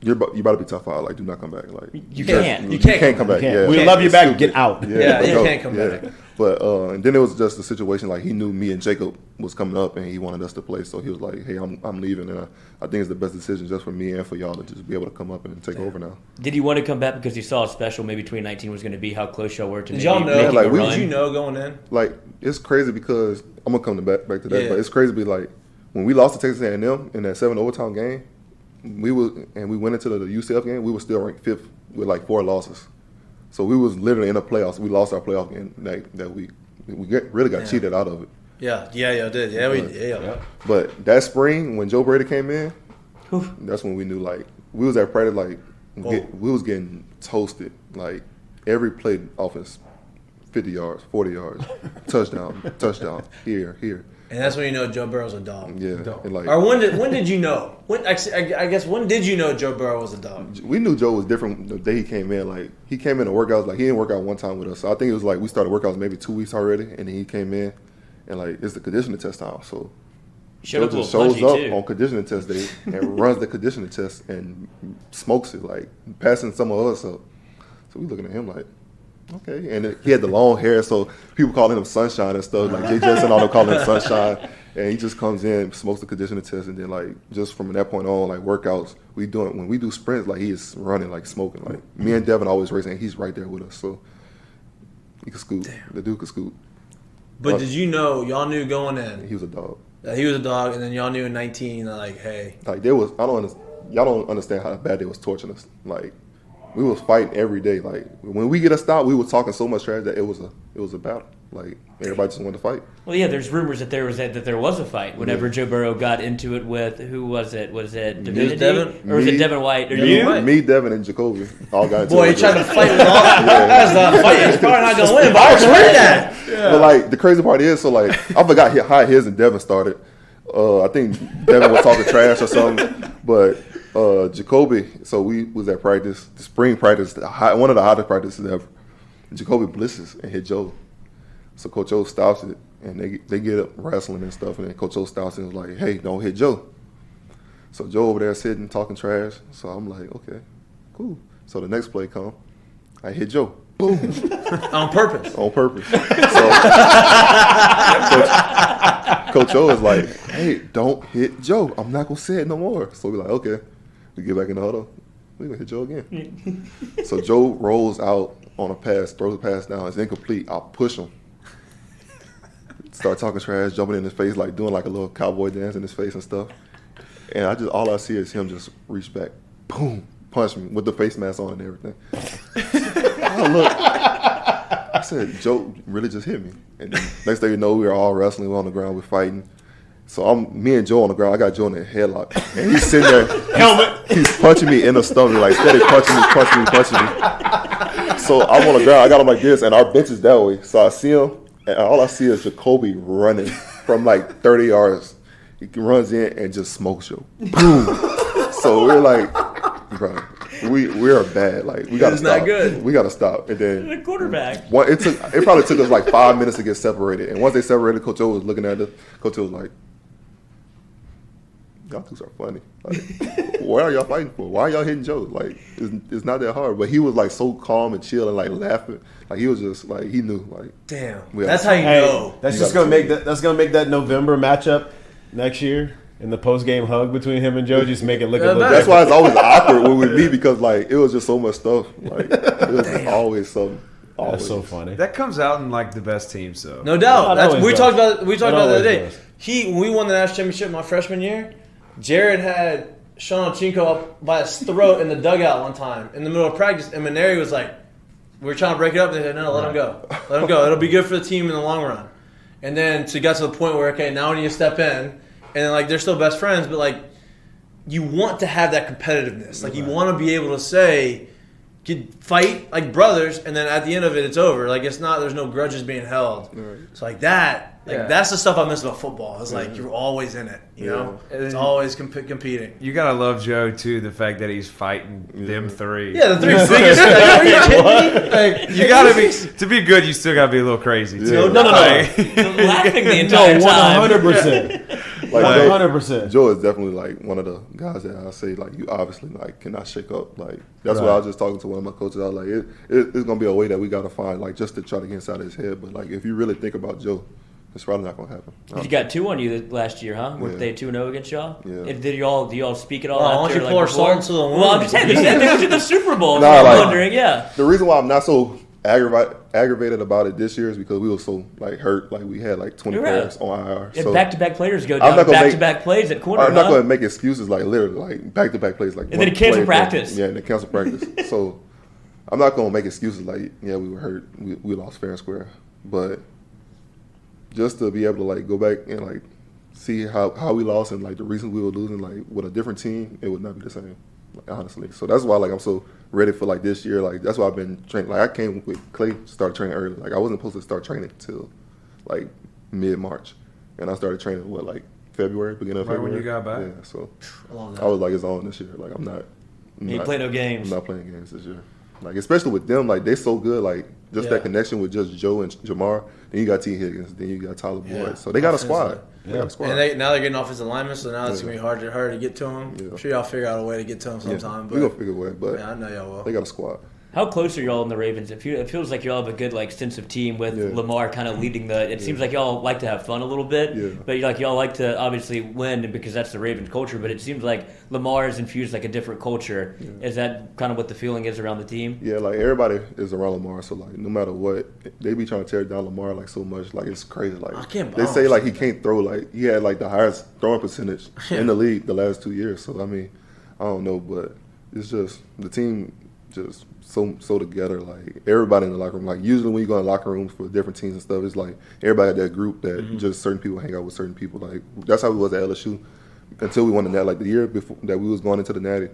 Speaker 2: you about to be tough out. Like do not come back. Like
Speaker 5: You can't.
Speaker 2: You can't come back.
Speaker 4: You can't.
Speaker 2: Yeah,
Speaker 4: We
Speaker 2: It's
Speaker 4: love you back.
Speaker 2: stupid.
Speaker 4: Get out.
Speaker 1: Yeah, you
Speaker 2: go.
Speaker 1: can't come back.
Speaker 2: But and then it was just a situation like he knew me and Jacob was coming up, and he wanted us to play. So he was like, "Hey, I'm leaving," and I think it's the best decision just for me and for y'all to just be able to come up and take over now.
Speaker 5: Did you want to come back because you saw a special maybe 2019 was going to be how close y'all were to
Speaker 1: Did
Speaker 5: maybe
Speaker 1: y'all know?
Speaker 5: making
Speaker 2: like,
Speaker 5: a
Speaker 2: we-
Speaker 5: run?
Speaker 1: Did you know going in?
Speaker 2: Like it's crazy because I'm gonna come back to that,
Speaker 1: Yeah.
Speaker 2: but it's crazy to be like when we lost to Texas A&M in that 7 overtime game, we went into the UCF game, we were still ranked 5th with like 4 losses. So we was literally in the playoffs. We lost our playoff game that week. Really got cheated out of it.
Speaker 1: Yeah, did. Yeah, we did. Yeah.
Speaker 2: But that spring when Joe Brady came in, that's when we knew like we was at practice like we was getting toasted. Like every play offense, 50 yards, 40 yards, touchdown, here.
Speaker 1: And that's when you know Joe Burrow's a dog.
Speaker 2: Yeah. And like
Speaker 1: Or when did you know? I guess when did you know Joe Burrow was a dog?
Speaker 2: we knew Joe was different the day he came in. Like he came in to workouts. Like he didn't work out one time with us. So I think it was like we started workouts maybe 2 weeks already, and then he came in, and like it's the conditioning test time. So
Speaker 5: Showed
Speaker 2: Joe
Speaker 5: up a
Speaker 2: just
Speaker 5: little
Speaker 2: shows
Speaker 5: punchy,
Speaker 2: up
Speaker 5: too.
Speaker 2: on conditioning test day and runs the conditioning test and smokes it, like passing some of us up. So we looking at him like, okay. And then he had the long hair, so people calling him Sunshine and stuff. Like Jay Jensen, all them calling him Sunshine. And he just comes in, smokes the conditioning test, and then like just from that point on, like workouts, when we do sprints, like he is running, like smoking. Like me and Devin always racing, and he's right there with us. So he could scoot. The dude could scoot.
Speaker 1: But did you know? Y'all knew going in
Speaker 2: He was a dog.
Speaker 1: that he was a dog, and then y'all knew in 19 like, hey,
Speaker 2: Like y'all don't understand how bad they was torturing us. Like we was fighting every day. Like when we get a stop, we were talking so much trash that it was a battle. Like everybody just wanted to fight.
Speaker 5: Well, yeah, there's rumors that there was a fight whenever Joe Burrow got into it with who was it? Was it Divinity
Speaker 1: Devin?
Speaker 5: or was it
Speaker 2: Me.
Speaker 5: Devin White? Or
Speaker 1: Devin
Speaker 5: you?
Speaker 1: White.
Speaker 2: Me, Devin, and Jacoby all got into
Speaker 1: boy,
Speaker 2: it.
Speaker 1: he tried to fight with all. That's not fighting. He's probably not gonna win, but I respect that.
Speaker 2: But like the crazy part is, so like I forgot how his and Devin started. I think Devin was talking trash or something, but Jacoby. So we was at practice, the spring practice, one of the hottest practices ever. Jacoby blisses and hit Joe. So Coach O stops it, and they get up wrestling and stuff, and then Coach O stops it and was like, "Hey, don't hit Joe." So Joe over there sitting talking trash. So I'm like, okay, cool. So the next play come, I hit Joe. Boom.
Speaker 1: On purpose.
Speaker 2: On purpose. So Coach O is like, hey, don't hit Joe. I'm not gonna say it no more. So we're like, okay. We get back in the huddle. We're gonna hit Joe again. So Joe rolls out on a pass, throws a pass down. It's incomplete. I'll push him. Start talking trash, jumping in his face, like doing like a little cowboy dance in his face and stuff. And all I see is him just reach back, boom, punch me with the face mask on and everything. I look. I said, Joe really just hit me. And then next thing you know, we were all wrestling. We're on the ground. We're fighting. So me and Joe on the ground. I got Joe in a headlock. And he's sitting there.
Speaker 1: Helmet.
Speaker 2: He's punching me in the stomach, like steady punching me. So I'm on the ground. I got him like this, and our bench is that way. So I see him, and all I see is Jacoby running from like 30 yards. He runs in and just smokes Joe. Boom. So we're like, bro, we are bad. Like we gotta stop.
Speaker 1: Not good.
Speaker 2: We gotta stop. And then
Speaker 5: The quarterback.
Speaker 2: it probably took us like 5 minutes to get separated. And once they separated, Coach O was looking at us. Coach O was like, y'all two are funny. Like, what are y'all fighting for? Why are y'all hitting Joe? Like, it's not that hard. But he was like so calm and chill and like laughing. Like he was just like he knew. Like
Speaker 1: Damn.
Speaker 2: We
Speaker 1: That's
Speaker 2: are-
Speaker 1: how you
Speaker 4: Hey,
Speaker 1: know.
Speaker 4: that's
Speaker 2: You
Speaker 4: just
Speaker 2: got
Speaker 4: gonna
Speaker 2: to-
Speaker 4: make that. That's gonna make that November matchup next year in the post game hug between him and Joe. Just make it look a
Speaker 1: Yeah,
Speaker 4: little.
Speaker 2: that's
Speaker 4: different.
Speaker 2: why it's always awkward when we meet because like it was just so much stuff. Like it was just always something. Always.
Speaker 4: That's so funny.
Speaker 3: That comes out in like the best teams, though.
Speaker 1: No doubt.
Speaker 4: It
Speaker 1: That's,
Speaker 4: always
Speaker 1: we
Speaker 4: does.
Speaker 1: talked about the
Speaker 4: It
Speaker 1: other
Speaker 4: always
Speaker 1: day.
Speaker 4: does.
Speaker 1: When we won the national championship my freshman year, Jared had Sean Ochinko up by his throat in the dugout one time in the middle of practice, and Maneri was like, "We were trying to break it up." And they said, "No, let him go. Let him go. It'll be good for the team in the long run." And then to get to the point where okay, now we need to step in, and then like they're still best friends, but like you want to have that competitiveness. Like you want to be able to say, fight like brothers, and then at the end of it, it's over. Like it's not. There's no grudges being held.
Speaker 2: Right.
Speaker 1: So like that. Like
Speaker 3: Yeah.
Speaker 1: that's the stuff I miss about football. It's like you're always in it. You know,
Speaker 3: Yeah.
Speaker 1: it's always competing.
Speaker 3: You gotta love Joe too. The fact that he's fighting them three.
Speaker 1: Yeah, the three biggest. Are you kidding me? Like,
Speaker 3: You gotta be to be good. You still gotta be a little crazy too.
Speaker 2: Yeah.
Speaker 5: No.
Speaker 3: Like-
Speaker 5: Laughing the
Speaker 4: No,
Speaker 5: entire time.
Speaker 4: 100%.
Speaker 2: Like
Speaker 4: 100%.
Speaker 2: Joe is definitely like one of the guys that I say like you obviously like cannot shake up. Like that's why I was just talking to one of my coaches. I was like it's gonna be a way that we gotta find like just to try to get inside his head. But like if you really think about Joe, it's probably not gonna happen.
Speaker 5: You got 2 on you last year, huh? Were
Speaker 2: Yeah.
Speaker 5: they 2-0 against y'all?
Speaker 2: Yeah.
Speaker 5: Do y'all speak at all?
Speaker 1: Well, why
Speaker 5: after,
Speaker 1: don't you pour
Speaker 5: before?
Speaker 1: salt into the wound?
Speaker 5: Well, I'm just saying, they went to the Super Bowl.
Speaker 2: Nah,
Speaker 5: so I'm
Speaker 2: like-
Speaker 5: wondering, yeah.
Speaker 2: The reason why I'm not so aggravated about it this year is because we were so like hurt. Like we had like 20
Speaker 5: You're
Speaker 2: players
Speaker 5: right.
Speaker 2: on IR.
Speaker 5: And
Speaker 2: So
Speaker 5: back-to-back players go
Speaker 2: I'm
Speaker 5: down.
Speaker 2: not gonna
Speaker 5: Back-to-back plays at corner,
Speaker 2: I'm not
Speaker 5: huh?
Speaker 2: going to make excuses like literally like back-to-back plays like
Speaker 5: And then
Speaker 2: one
Speaker 5: cancel
Speaker 2: play,
Speaker 5: practice.
Speaker 2: Yeah, and then cancel practice. So I'm not going to make excuses like yeah we were hurt, we lost fair and square, but just to be able to like go back and like see how we lost and like the reason we were losing like with a different team, it would not be the same, like, honestly. So that's why like I'm so ready for like this year. Like that's why I've been training. Like I came with Clay, started training early. Like I wasn't supposed to start training until like mid-March, and I started training like February, beginning of
Speaker 3: Right when
Speaker 2: February.
Speaker 3: you got back?
Speaker 2: Yeah, so
Speaker 1: I love that.
Speaker 2: I was like, it's on this year. Like I'm not.
Speaker 5: You play no games.
Speaker 2: I'm not playing games this year. Like especially with them, like they so good. Like just
Speaker 1: Yeah.
Speaker 2: that connection with just Joe and Jamar. Then you got T Higgins. Then you got Tyler Boyd.
Speaker 1: Yeah.
Speaker 2: So they got a
Speaker 1: Offensively.
Speaker 2: squad. They got a squad.
Speaker 1: And now they're getting offensive linemen, so now it's
Speaker 2: Yeah.
Speaker 1: gonna be harder to get to them.
Speaker 2: Yeah.
Speaker 1: I'm sure y'all figure out a way to get to them
Speaker 2: Yeah.
Speaker 1: sometime.
Speaker 2: We gonna
Speaker 1: But
Speaker 2: figure a way, but
Speaker 1: yeah, I know y'all will.
Speaker 2: they got a squad.
Speaker 5: How close are y'all in the Ravens? It feels like y'all have a good sense of team with
Speaker 2: Yeah.
Speaker 5: Lamar kind of leading the. It seems like y'all like to have fun a little bit,
Speaker 2: Yeah.
Speaker 5: but y'all like to obviously win because that's the Ravens culture. But it seems like Lamar has infused like a different culture. Is that kind of what the feeling is around the team?
Speaker 2: Yeah, like everybody is around Lamar, so like no matter what, they be trying to tear down Lamar like so much, like it's crazy. Like
Speaker 1: I can't
Speaker 2: they say
Speaker 1: balance
Speaker 2: like he can't throw, like he had like the highest throwing percentage in the league the last 2 years. So I mean, I don't know, but it's just the team just so together. Like everybody in the locker room. Like usually when you go in locker rooms for different teams and stuff, it's like everybody had that group that just certain people hang out with certain people. Like that's how it was at LSU until we won the Natty. Like the year before that we was going into the Natty.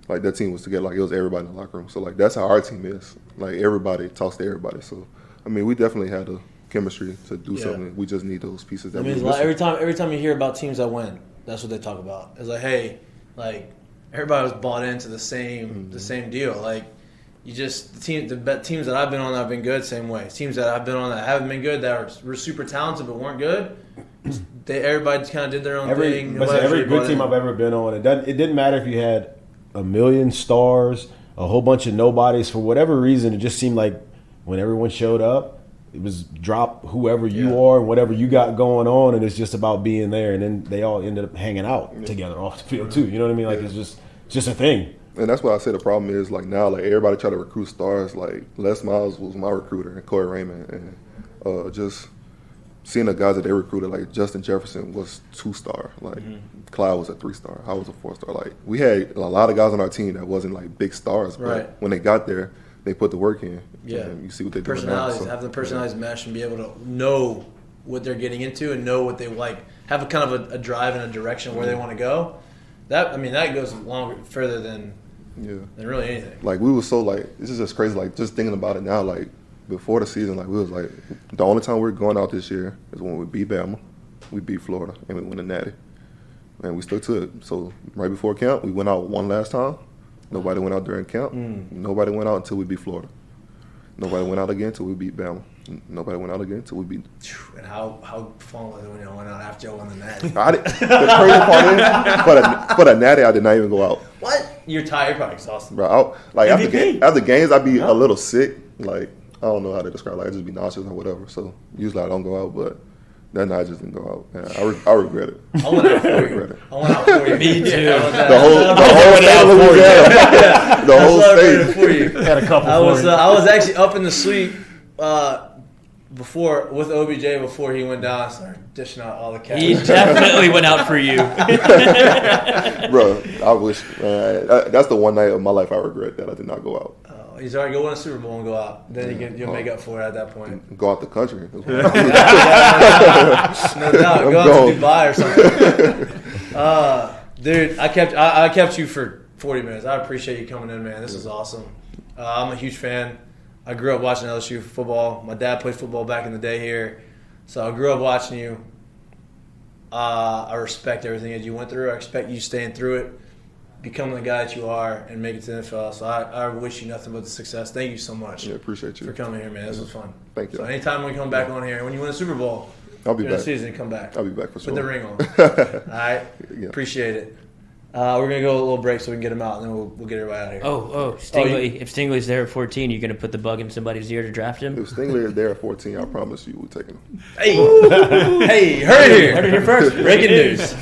Speaker 2: Like that team was together, like it was everybody in the locker room. So like that's how our team is. Like everybody talks to everybody. So I mean, we definitely had the chemistry to do
Speaker 1: Yeah.
Speaker 2: something. We just need those pieces. That
Speaker 1: I mean,
Speaker 2: we
Speaker 1: it's like
Speaker 2: missing.
Speaker 1: every time you hear about teams that win, that's what they talk about. It's like, hey, like everybody was bought into the same deal. Like you just the teams that I've been on that have been good, same way. Teams that I've been on that haven't been good, that were super talented but weren't good, everybody kind of did their own thing.
Speaker 4: But every good team I've ever been on, it didn't matter if you had a million stars, a whole bunch of nobodies. For whatever reason, it just seemed like when everyone showed up, it was drop whoever you are and whatever you got going on, and it's just about being there. And then they all ended up hanging out together off the field too. You know what I mean? Like it's just a thing.
Speaker 2: And that's why I say the problem is like now, like everybody try to recruit stars. Like Les Miles was my recruiter and Corey Raymond, and just seeing the guys that they recruited, like Justin Jefferson was 2-star, like Cloud was a 3-star, I was a 4-star. Like we had a lot of guys on our team that wasn't like big stars, but when they got there, they put the work in. Yeah, and you see what they do.
Speaker 1: Personalities,
Speaker 2: now, so,
Speaker 1: have the personalities mesh and be able to know what they're getting into and know what they like. Have a kind of a drive and a direction where they want to go. That goes further than really anything.
Speaker 2: Like we were so like this is just crazy. Like just thinking about it now, like before the season, like we was like the only time we were going out this year is when we beat Bama, we beat Florida, and we won the Natty, and we stuck to it. So right before camp, we went out one last time. Nobody went out during camp. Nobody went out until we beat Florida. Nobody went out again until we beat Bama. Nobody went out again until we beat.
Speaker 1: And how fun was it when y'all went out after y'all won the Natty?
Speaker 2: The crazy part is, for the Natty, I did not even go out.
Speaker 1: What? You're tired. You're probably exhausted.
Speaker 2: Bro, after games, I'd be a little sick. Like I don't know how to describe. Like I just be nauseous or whatever. So usually I don't go out, but that night I just didn't go out. Yeah, I regret it.
Speaker 1: I went out for you. I went out for you.
Speaker 5: Me too.
Speaker 2: The whole state
Speaker 1: for you.
Speaker 4: Had a couple.
Speaker 1: I was actually up in the suite before with OBJ before he went down. I started dishing out all the cash.
Speaker 5: He definitely went out for you.
Speaker 2: Bro, I wish. That's the one night of my life I regret that I did not go out.
Speaker 1: He's already go win a Super Bowl and go out. Then you'll make up for it at that point.
Speaker 2: Go out the country.
Speaker 1: No doubt. Go out to Dubai or something. Dude, I kept you for 40 minutes. I appreciate you coming in, man. This is awesome. I'm a huge fan. I grew up watching LSU football. My dad played football back in the day here. So I grew up watching you. I respect everything that you went through. I expect you staying through it, becoming the guy that you are, and make it to the NFL. So I wish you nothing but the success. Thank you so much.
Speaker 2: Yeah, appreciate you
Speaker 1: for coming here, man. This was fun.
Speaker 2: Thank you.
Speaker 1: So anytime we come back on here, when you win a Super Bowl,
Speaker 2: I'll be back.
Speaker 1: The season, come back.
Speaker 2: I'll be back for sure.
Speaker 1: With the ring on. All right.
Speaker 2: Yeah.
Speaker 1: Appreciate it. We're gonna go a little break so we can get him out, and then we'll get everybody out of here.
Speaker 5: Stingley. If Stingley's there at 14, you're gonna put the bug in somebody's ear to draft him.
Speaker 2: If Stingley is there at 14, I promise you, we're taking him.
Speaker 1: Hey, heard it here.
Speaker 5: Heard it here first. Breaking news.